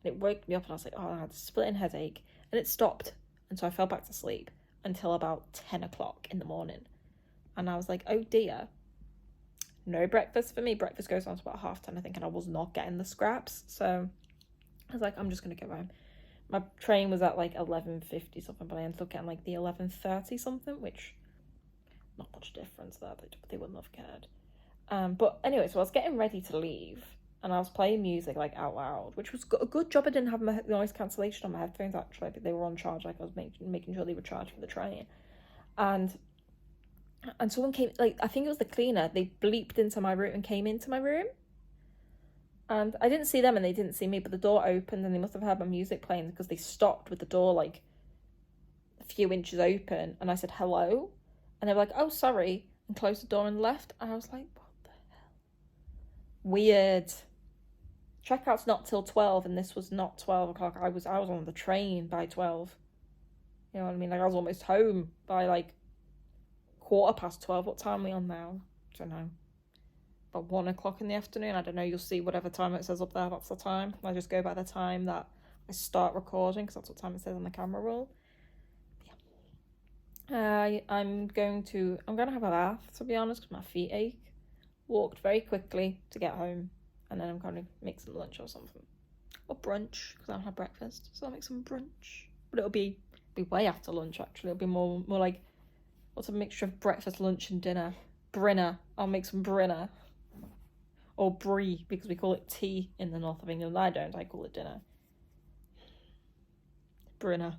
And it woke me up, and I was like, oh, I had a splitting headache. And it stopped, and so I fell back to sleep until about 10 o'clock in the morning. And I was like, oh dear. No breakfast for me. Breakfast goes on to about 10:30, I think, and I was not getting the scraps. So I was like, I'm just going to go home. My train was at like 11:50 something, but I ended up getting like the 11:30 something, which not much difference there. They wouldn't have cared. But anyway, so I was getting ready to leave, and I was playing music like out loud, which was a good job I didn't have my noise cancellation on my headphones, actually. But they were on charge, like I was making sure they were charged for the train. And someone came, like, I think it was the cleaner, they bleeped into my room and came into my room. And I didn't see them and they didn't see me, but the door opened and they must have heard my music playing, because they stopped with the door like a few inches open, and I said hello, and they were like, oh sorry, and closed the door and left. And I was like, what the hell? Weird. Checkout's not till 12, and this was not 12 o'clock. I was on the train by 12. You know what I mean? Like, I was almost home by like 12:15. What time are we on now? I don't know. About 1 o'clock in the afternoon. I don't know. You'll see whatever time it says up there. That's the time. I just go by the time that I start recording, because that's what time it says on the camera roll. Yeah. I'm gonna have a bath, to be honest, because my feet ache. Walked very quickly to get home, and then I'm gonna make some lunch or something, or brunch, because I haven't had breakfast. So I'll make some brunch, but it'll be way after lunch. Actually, it'll be more like, what's a mixture of breakfast, lunch, and dinner? Brinner. I'll make some Brinner. Or brie, because we call it tea in the north of England. I don't. I call it dinner. Brinner.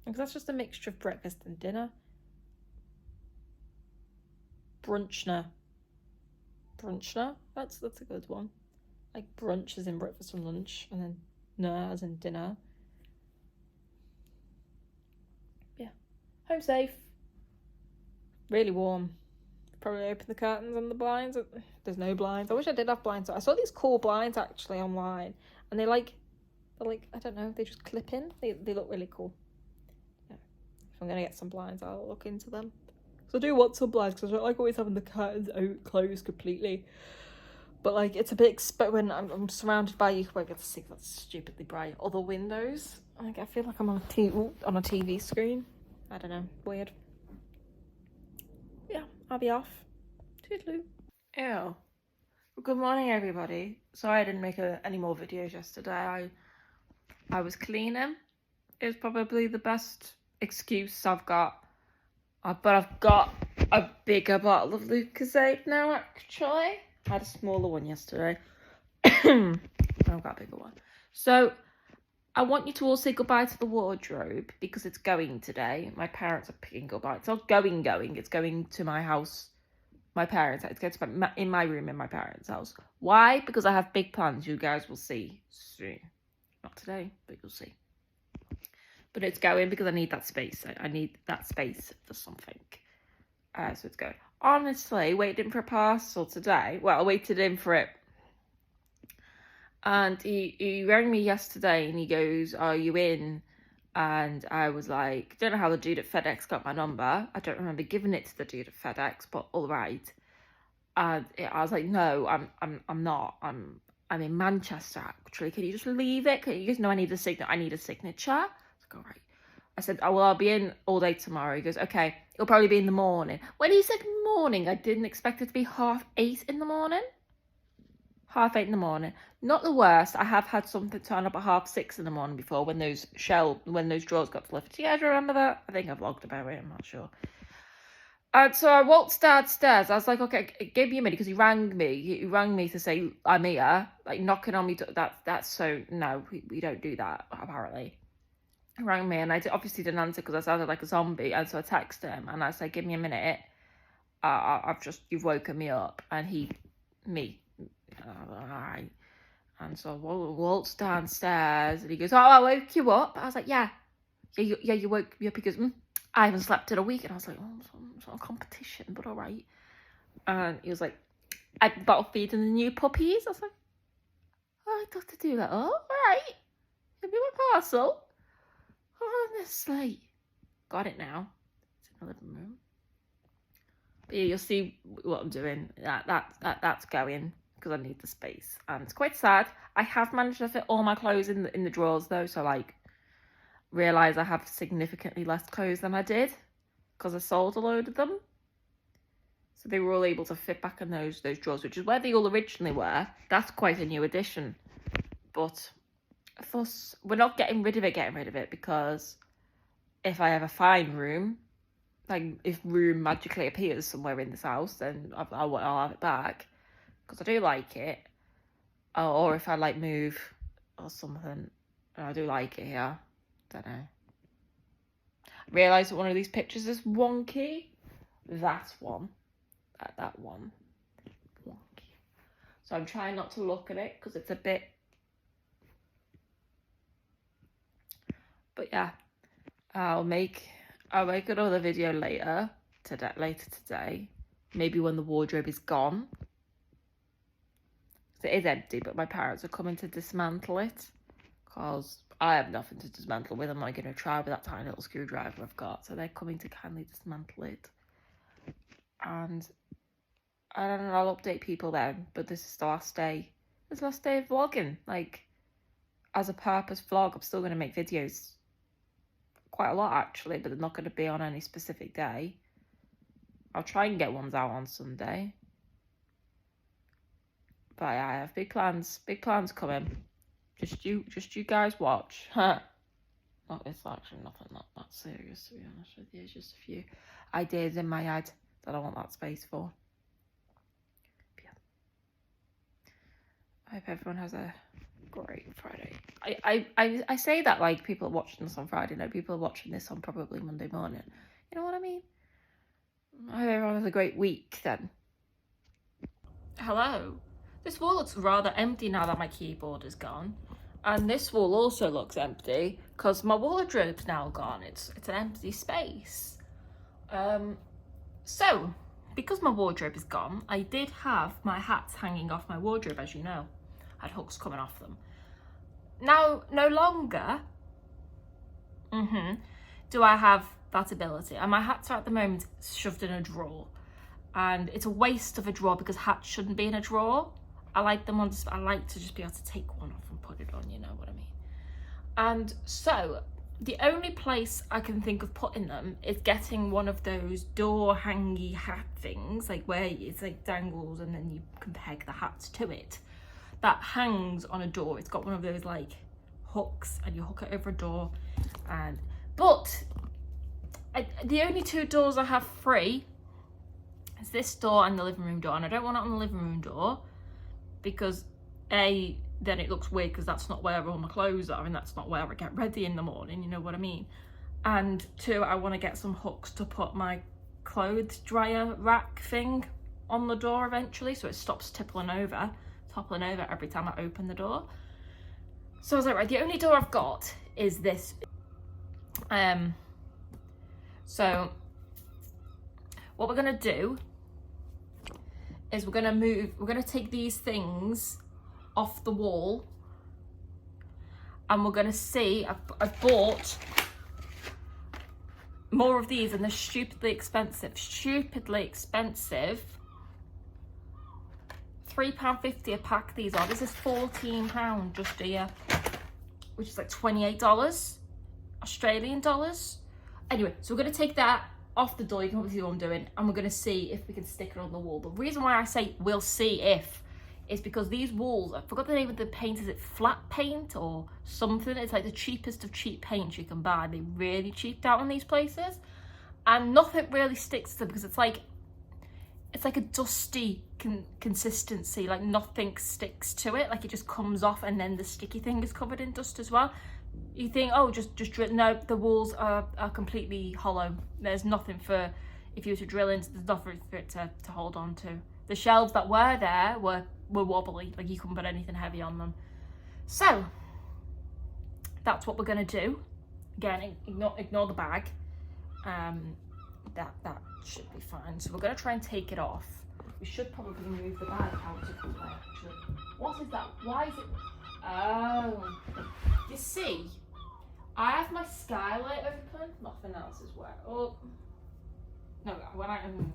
Because that's just a mixture of breakfast and dinner. Brunchner. Brunchner? That's a good one. Like brunch as in breakfast and lunch, and then ner as in dinner. Yeah. Home safe. Really warm. Probably open the curtains and the blinds. There's no blinds. I wish I did have blinds. I saw these cool blinds actually online, and they're like I don't know, they just clip in. They look really cool. Yeah. If I'm gonna get some blinds, I'll look into them. So I do want some blinds, because I don't like always having the curtains closed completely. But like, it's a bit when I'm surrounded by, you won't get to see that stupidly bright other windows. Like, I feel like I'm on a TV screen. I don't know, weird. Yeah, I'll be off. Toodaloo. Ew. Well, good morning, everybody. Sorry I didn't make any more videos yesterday. I was cleaning. It was probably the best excuse I've got. But I've got a bigger bottle of Lucozade now, actually. I had a smaller one yesterday. I've got a bigger one. So, I want you to all say goodbye to the wardrobe, because it's going today. My parents are picking up. It's not going. It's going to my house. My parents. It's going to in my room in my parents' house. Why? Because I have big plans. You guys will see soon. Not today, but you'll see. But it's going because I need that space. I need that space for something. So it's going. Honestly, waiting for a parcel today. Well, I waited in for it. And he rang me yesterday and he goes, are you in? And I was like, don't know how the dude at FedEx got my number. I don't remember giving it to the dude at FedEx, but all right. And I was like, no, I'm not. I'm in Manchester, actually. Can you just leave it? You guys know I need a signature. I need a signature. I was like, all right. I said, oh, well, I'll be in all day tomorrow. He goes, okay, it'll probably be in the morning. When he said morning, I didn't expect it to be 8:30 in the morning. 8 in the morning. Not the worst. I have had something turn up at 6:30 in the morning before when those drawers got delivered. Yeah, do you remember that? I think I vlogged about it. I'm not sure. And so I walked downstairs. I was like, okay, give me a minute, because he rang me. He rang me to say I'm here, like knocking on me. That's so no, we don't do that apparently. He rang me and I obviously didn't answer because I sounded like a zombie, and so I texted him and I said, give me a minute. You've woken me up, and all right. And so I waltzed downstairs and he goes, oh, I woke you up. I was like, yeah, you woke me up. He goes, I haven't slept in a week. And I was like, oh, it's not a competition, but all right. And he was like, I bottle feeding the new puppies. I was like, oh, I'd have to do that. Oh, all right. Give me my parcel. Honestly. Got it now. It's in the living room. But yeah, you'll see what I'm doing. That's going, because I need the space. And it's quite sad. I have managed to fit all my clothes in the drawers though, so like realise I have significantly less clothes than I did because I sold a load of them. So they were all able to fit back in those drawers, which is where they all originally were. That's quite a new addition. But we're not getting rid of it, because if I ever find room, like if room magically appears somewhere in this house, then I'll have it back, because I do like it. Or if I like move or something, I do like it here. Don't know. I realised that one of these pictures is wonky. That one. That one. Wonky. So I'm trying not to look at it because it's a bit... But yeah. I'll make another video later today. Maybe when the wardrobe is gone. It is empty, but my parents are coming to dismantle it, because I have nothing to dismantle with. I'm not going to try with that tiny little screwdriver I've got. So they're coming to kindly dismantle it. And I don't know, I'll update people then. But this is the last day. This is the last day of vlogging. Like, as a purpose vlog, I'm still going to make videos. Quite a lot, actually. But they're not going to be on any specific day. I'll try and get ones out on Sunday. But yeah, I have big plans coming. Just you guys watch. It's actually nothing that serious, to be honest with you. It's just a few ideas in my head that I want that space for. But yeah. I hope everyone has a great Friday. I say that like people are watching this on Friday. No, people are watching this on probably Monday morning. You know what I mean? I hope everyone has a great week then. Hello. This wall looks rather empty now that my keyboard is gone. And this wall also looks empty because my wardrobe's now gone. It's an empty space. So, because my wardrobe is gone, I did have my hats hanging off my wardrobe, as you know. I had hooks coming off them. Now, no longer do I have that ability. And my hats are at the moment shoved in a drawer. And it's a waste of a drawer because hats shouldn't be in a drawer. I like to just be able to take one off and put it on, you know what I mean? And so the only place I can think of putting them is getting one of those door hangy hat things, like where it's like dangles and then you can peg the hats to it. That hangs on a door. It's got one of those like hooks and you hook it over a door. But the only two doors I have free is this door and the living room door, and I don't want it on the living room door because then it looks weird because that's not where all my clothes are and that's not where I get ready in the morning, you know what I mean? And two, I want to get some hooks to put my clothes dryer rack thing on the door eventually so it stops toppling over every time I open the door. So I was like, right, the only door I've got is this. So what we're gonna do is we're gonna take these things off the wall and we're gonna see, I've bought more of these and they're stupidly expensive. £3.50 a pack these are. This is £14 just here, which is like $28 Australian dollars. Anyway, so we're gonna take that off the door, you can obviously see what I'm doing, and we're gonna see if we can stick it on the wall. The reason why I say we'll see if is because these walls, I forgot the name of the paint, is it flat paint or something? It's like the cheapest of cheap paints you can buy. They really cheaped out on these places, and nothing really sticks to them because it's like a dusty consistency, like nothing sticks to it, like it just comes off, and then the sticky thing is covered in dust as well. You think, oh, just drill. No, the walls are completely hollow. There's nothing for, if you were to drill into, there's nothing for it to hold on to. The shelves that were there were wobbly, like you couldn't put anything heavy on them. So that's what we're gonna do. Again, ignore the bag. That should be fine. So we're gonna try and take it off. We should probably move the bag out of the way, actually. What is that? Why is it? Oh, you see, I have my skylight open. Nothing else is wet. Oh, no, when I am.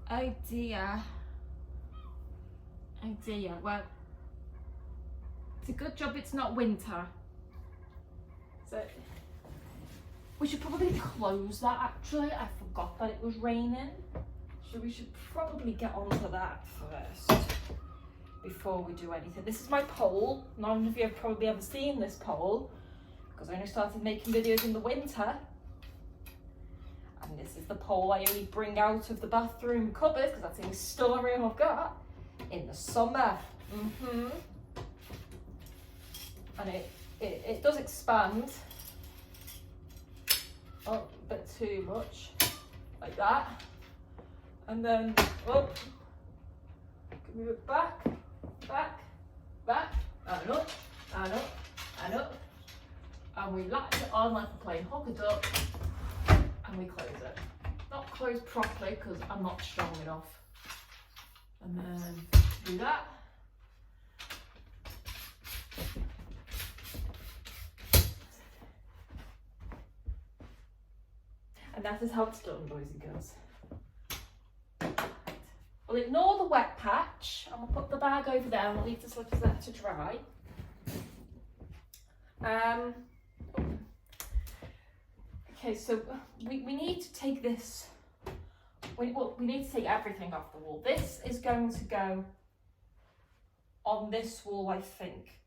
Oh dear. Oh dear. Well, it's a good job it's not winter. So we should probably close that, actually. I forgot that it was raining. So we should probably get onto that first before we do anything. This is my pole. None of you have probably ever seen this pole because I only started making videos in the winter. And this is the pole I only bring out of the bathroom cupboard because that's the only storeroom I've got in the summer. And it does expand. Oh, a bit too much, like that. And then, oh, move it back, and up, and up, and up. And we latch it on like we're playing hook a duck, and we close it. Not closed properly because I'm not strong enough. And then do that. And that is how it's done, boys and girls. We'll ignore the wet patch and we'll put the bag over there and we'll leave the slippers there to dry. Okay, so we need to take this, we need to take everything off the wall. This is going to go on this wall, I think.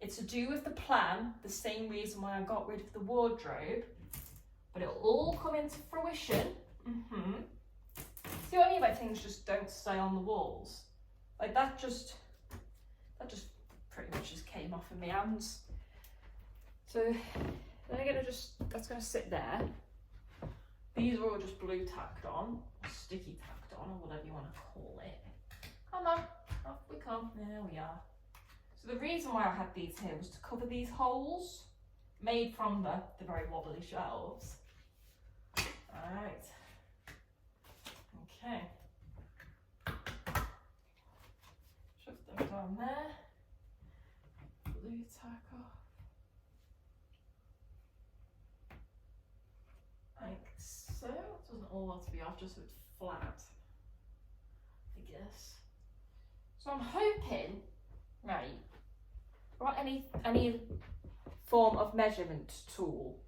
It's to do with the plan, the same reason why I got rid of the wardrobe, but it'll all come into fruition. See what I mean by things just don't stay on the walls? Like that just pretty much just came off in my hands. So then I'm gonna that's gonna sit there. These are all just blue tacked on, or sticky tacked on, or whatever you want to call it. Come on, off we come. There we are. So the reason why I had these here was to cover these holes made from the very wobbly shelves. Alright. Okay. Shove those on there. Blue tack off. Like so. It doesn't all have to be off, just so it's flat, I guess. So I'm hoping, right, any form of measurement tool.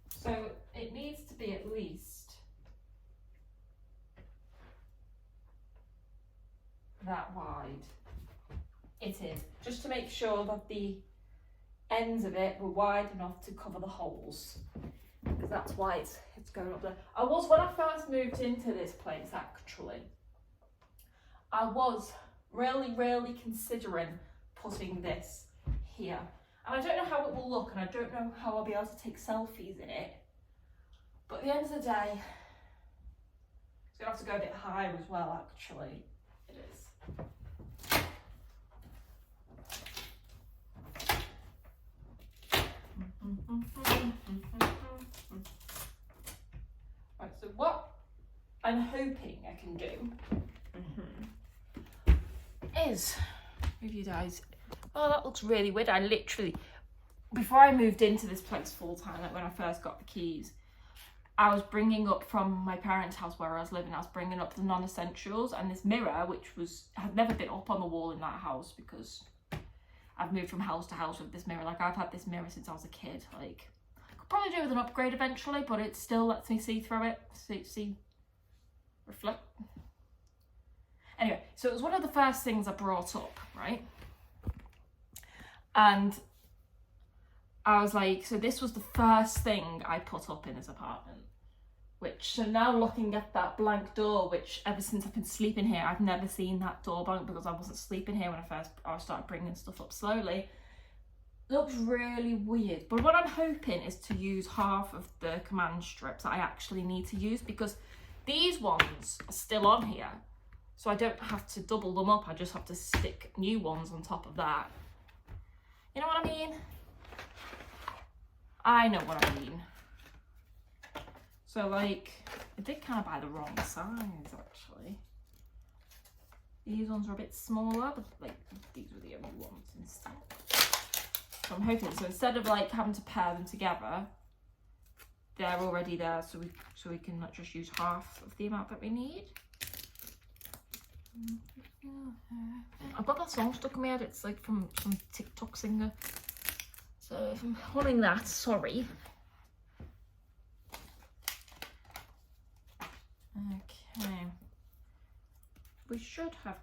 So it needs to be at least that wide. It is, just to make sure that the ends of it were wide enough to cover the holes, because that's why it's going up there. When I first moved into this place, actually, I was really considering putting this here. And I don't know how it will look, and I don't know how I'll be able to take selfies in it. But at the end of the day, it's going to have to go a bit higher as well, actually. It is. Right, so what I'm hoping I can do is move you guys. Oh, that looks really weird. I literally, before I had into this place full time, like when I first got the keys, I was bringing up from my parents' house where I was living, I was bringing up the non-essentials and this mirror, which had never been up on the wall in that house because I've moved from house to house with this mirror. Like I've had this mirror since I was a kid. Like I could probably do with an upgrade eventually, but it still lets me see through it, see reflect. Anyway, so it was one of the first things I brought up, right? And I was like, so this was the first thing I put up in his apartment. Which, so now looking at that blank door, which ever since I've been sleeping here, I've never seen that door blank because I wasn't sleeping here when I started bringing stuff up slowly. Looks really weird, but what I'm hoping is to use half of the command strips that I actually need to use, because these ones are still on here, so I don't have to double them up. I just have to stick new ones on top of that. You know what I mean? I know what I mean. So like, I did kind of buy the wrong size actually. These ones are a bit smaller, but like these were the only ones instead. So I'm hoping, so instead of like having to pair them together, they're already there, so we can not just use half of the amount that we need. I've got that song stuck in my head. It's like from some TikTok singer. So if I'm humming that, sorry. Okay. We should have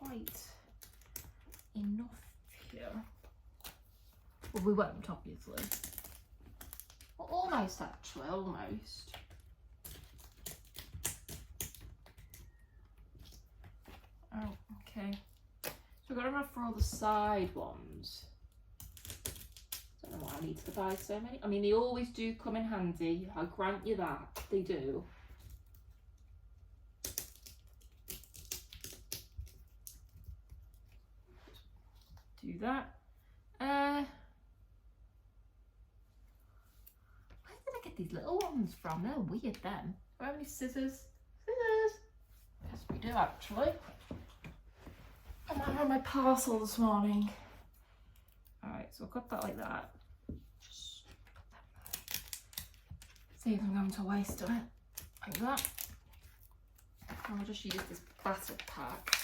quite enough here. Well, we won't, obviously. Well, almost, actually, almost. Oh, okay. So we've got enough for all the side ones. Don't know why I need to buy so many. I mean, they always do come in handy. I'll grant you that. They do. Do that. Where did I get these little ones from? They're weird then. Do I have any scissors? Scissors! Yes, we do actually. I might have my parcel this morning. Alright, so I'll cut that like that. Just put that there. See if I'm going to waste it. Like that. And I'll just use this battered pack.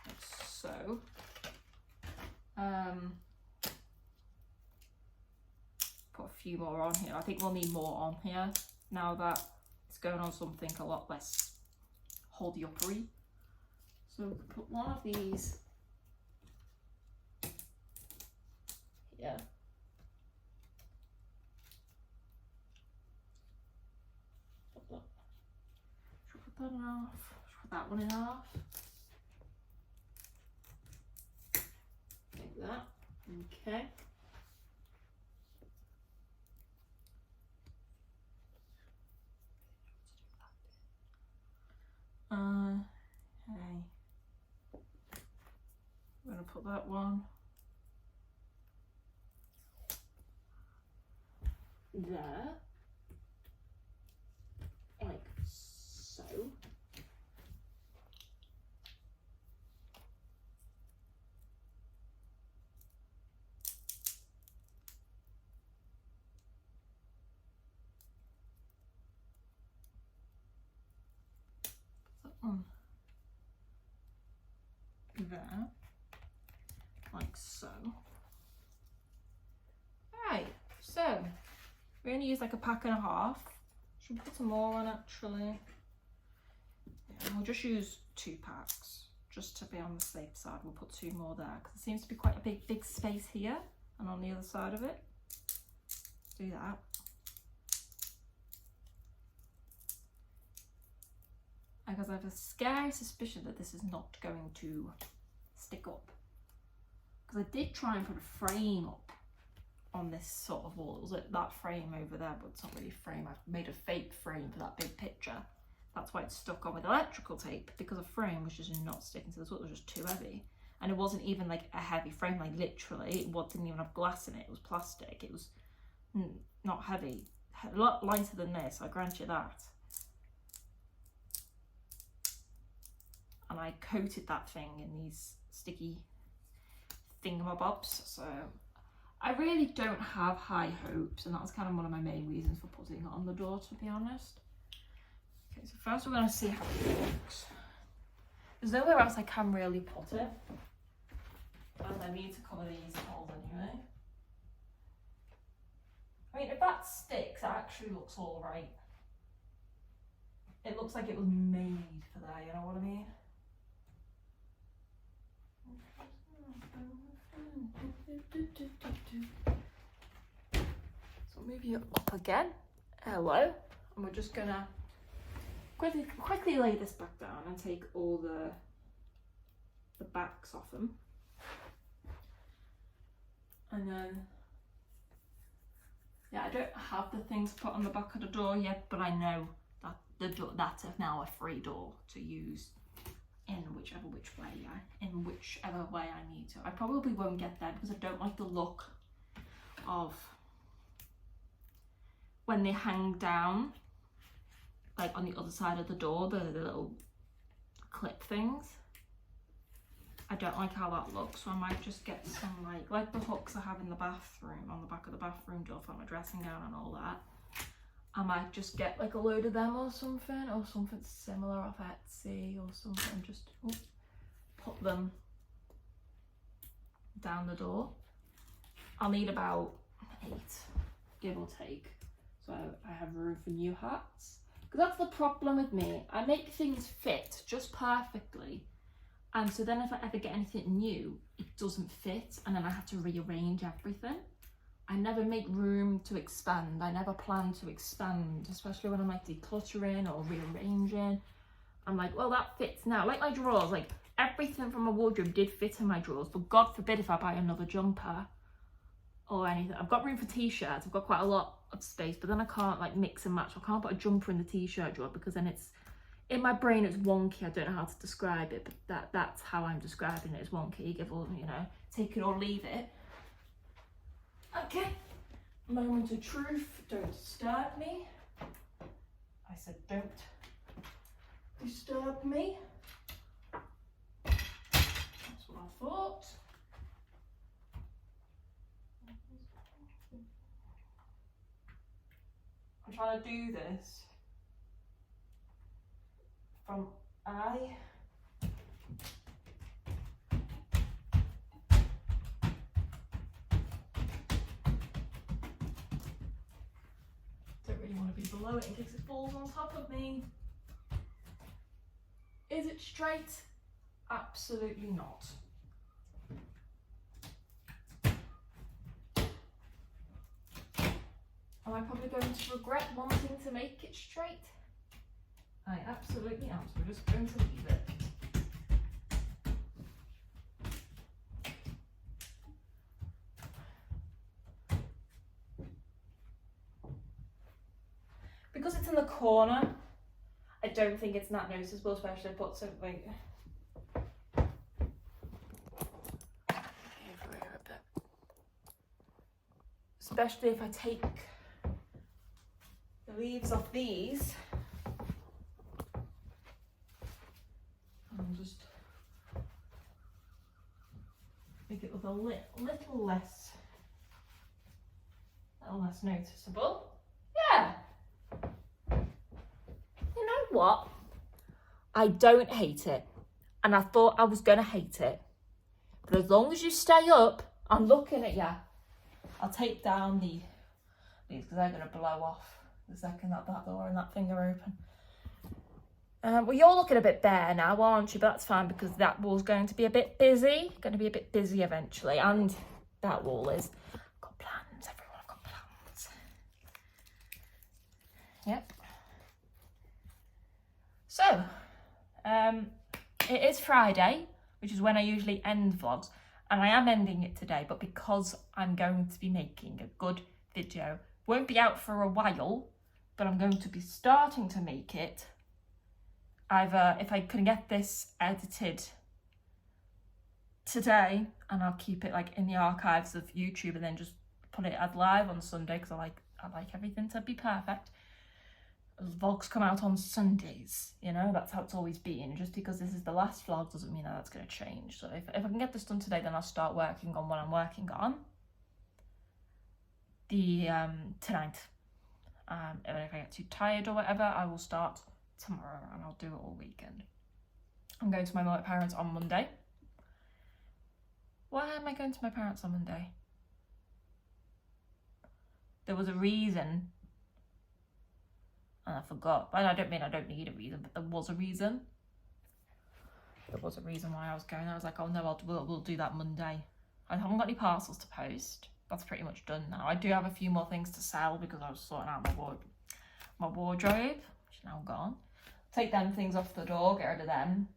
Like so. Put a few more on here. I think we'll need more on here now that it's going on something a lot less holdy uppery. So put one of these here. Should we put that in half? Should we put that one in half? Like that. Okay. Okay. I'm gonna put that one there, like so. Put that one there, like so. Alright, so we're going to use like a pack and a half. Should we put some more on actually? Yeah, we'll just use 2 packs just to be on the safe side. We'll put 2 more there because there seems to be quite a big space here and on the other side of it. Do that. Because I have a scary suspicion that this is not going to stick up. Because I did try and put a frame up on this sort of wall. It was like that frame over there, but it's not really a frame. I've made a fake frame for that big picture. That's why it's stuck on with electrical tape, because a frame was just not sticking to this wall. It was just too heavy. And it wasn't even like a heavy frame, like literally, it didn't even have glass in it. It was plastic. It was not heavy. A lot lighter than this, I grant you that. And I coated that thing in these sticky thingamabobs, so I really don't have high hopes, and that was kind of one of my main reasons for putting it on the door, to be honest. Okay, so first we're going to see how it looks. There's nowhere else I can really put it, and I need to cover these holes anyway. I mean, if that sticks, it actually looks alright. it looks like it was made for that, you know what I mean? So move you up again. Hello. And we're just gonna quickly lay this back down and take all the backs off them. And then, yeah, I don't have the things put on the back of the door yet, but I know that that's now a free door to use in whichever way I need to. I probably won't get there because I don't like the look of when they hang down, like on the other side of the door, the little clip things. I don't like how that looks, so I might just get some like the hooks I have in the bathroom, on the back of the bathroom door for my dressing gown and all that. I might just get like a load of them or something similar off Etsy or something, and just put them down the door. I'll need about 8, give or take, so I have room for new hats. Because that's the problem with me, I make things fit just perfectly, and so then if I ever get anything new, it doesn't fit, and then I have to rearrange everything. I never make room to expand. I never plan to expand, especially when I'm like decluttering or rearranging. I'm like, well, that fits now. Like my drawers, like everything from my wardrobe did fit in my drawers, but God forbid if I buy another jumper or anything. I've got room for t-shirts. I've got quite a lot of space, but then I can't like mix and match. I can't put a jumper in the t-shirt drawer because then it's, in my brain it's wonky. I don't know how to describe it, but that's how I'm describing it, as wonky. Give or, you know, take it or leave it. Okay, moment of truth, don't disturb me. I said don't disturb me. That's what I thought. I'm trying to do this from don't really want to be below it in case it falls on top of me. Is it straight? Absolutely not. Am I probably going to regret wanting to make it straight? I absolutely am, so we're just going to leave it. Because it's in the corner, I don't think it's that noticeable, especially if I put something especially if I take the leaves off these and just make it look a little less noticeable. Yeah. You know what? I don't hate it. And I thought I was going to hate it. But as long as you stay up, I'm looking at you. I'll tape down these because they're going to blow off the second that door and that thing are open. Well, you're looking a bit bare now, aren't you? But that's fine because that wall's going to be a bit busy. Going to be a bit busy eventually. And that wall is. I've got plans, everyone. I've got plans. Yep. So, it is Friday, which is when I usually end vlogs, and I am ending it today, but because I'm going to be making a good video, won't be out for a while, but I'm going to be starting to make it, either if I can get this edited today, and I'll keep it like in the archives of YouTube and then just put it as live on Sunday, because I like everything to be perfect. Vlogs come out on Sundays, you know, that's how it's always been. Just because this is the last vlog doesn't mean that that's going to change. So if I can get this done today, then I'll start working on what I'm working on tonight. And if I get too tired or whatever, I will start tomorrow and I'll do it all weekend. I'm going to my parents on Monday. Why am I going to my parents on Monday? There was a reason. and I forgot. And I don't mean I don't need a reason, but there was a reason. There was a reason why I was going. I was like, oh no, we'll do that Monday. I haven't got any parcels to post. That's pretty much done now. I do have a few more things to sell because I was sorting out my wardrobe, which is now gone. Take them things off the door, get rid of them.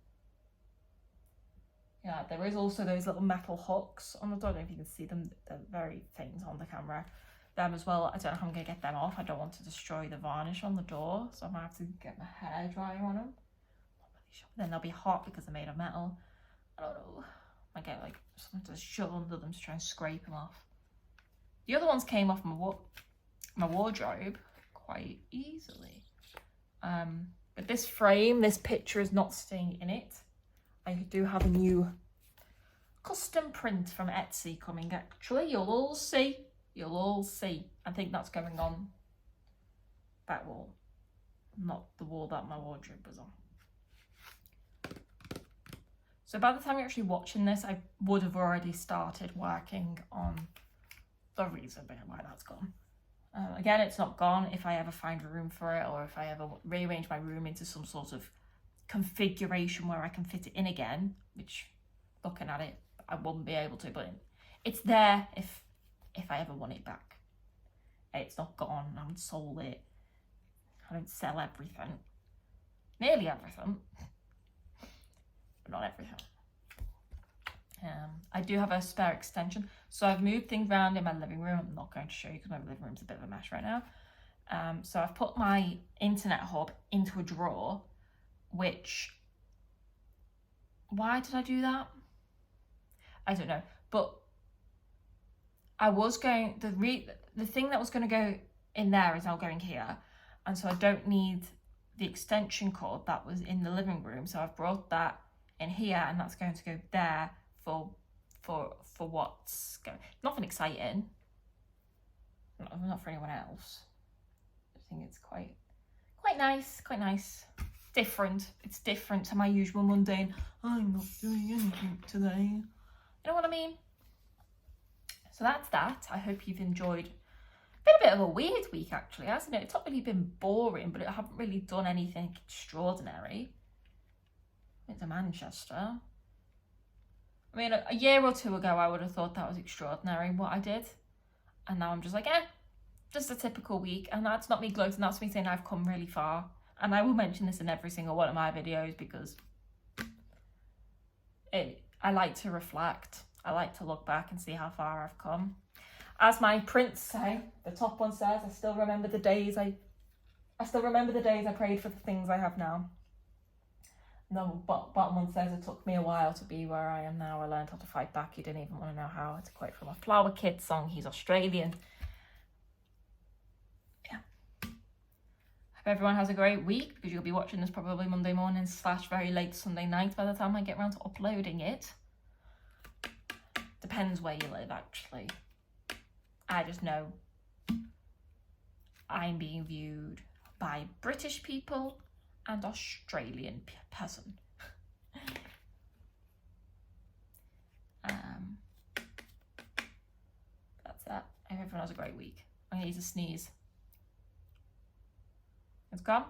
Yeah, there is also those little metal hooks on the door. I don't know if you can see them. They're very faint on the camera. Them as well. I don't know how I'm going to get them off. I don't want to destroy the varnish on the door, so I might have to get my hairdryer on them. Then they'll be hot because they're made of metal. I don't know. I get like something to shove under them to try and scrape them off. The other ones came off my wardrobe quite easily. But this frame, this picture is not staying in it. I do have a new custom print from Etsy coming actually. You'll all see. You'll all see. I think that's going on that wall, not the wall that my wardrobe was on. So by the time you're actually watching this, I would have already started working on the reason behind why that's gone. Again, it's not gone if I ever find room for it, or if I ever rearrange my room into some sort of configuration where I can fit it in again, which, looking at it, I wouldn't be able to, but it's there if I ever want it back. It's not gone. I haven't sold it. I don't sell everything. Nearly everything. But not everything. I do have a spare extension. So I've moved things around in my living room. I'm not going to show you because my living room's a bit of a mess right now. So I've put my internet hub into a drawer, which... Why did I do that? I don't know. But I was going... The thing that was going to go in there is now going here. And so I don't need the extension cord that was in the living room. So I've brought that in here, and that's going to go there for what's going. Nothing exciting. Not for anyone else. I think it's quite nice. Different. It's different to my usual mundane. I'm not doing anything today. You know what I mean? So that's that. I hope you've enjoyed. Been a bit of a weird week actually, hasn't it? It's not really been boring, but I haven't really done anything extraordinary. Went to Manchester. I mean, a year or two ago, I would have thought that was extraordinary, what I did. And now I'm just like, just a typical week. And that's not me gloating, that's me saying I've come really far. And I will mention this in every single one of my videos because I like to reflect. I like to look back and see how far I've come. As my prints say, the top one says, I still remember the days I prayed for the things I have now. The bottom one says, it took me a while to be where I am now. I learned how to fight back. You didn't even want to know how. It's a quote from a Flower Kid song. He's Australian. Yeah. Hope everyone has a great week, because you'll be watching this probably Monday morning / very late Sunday night by the time I get around to uploading it. Depends where you live, actually. I just know I'm being viewed by British people and Australian person. That's that. I hope everyone has a great week. I'm gonna use a sneeze. It's gone.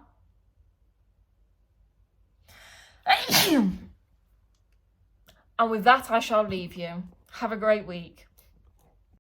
And with that, I shall leave you. Have a great week.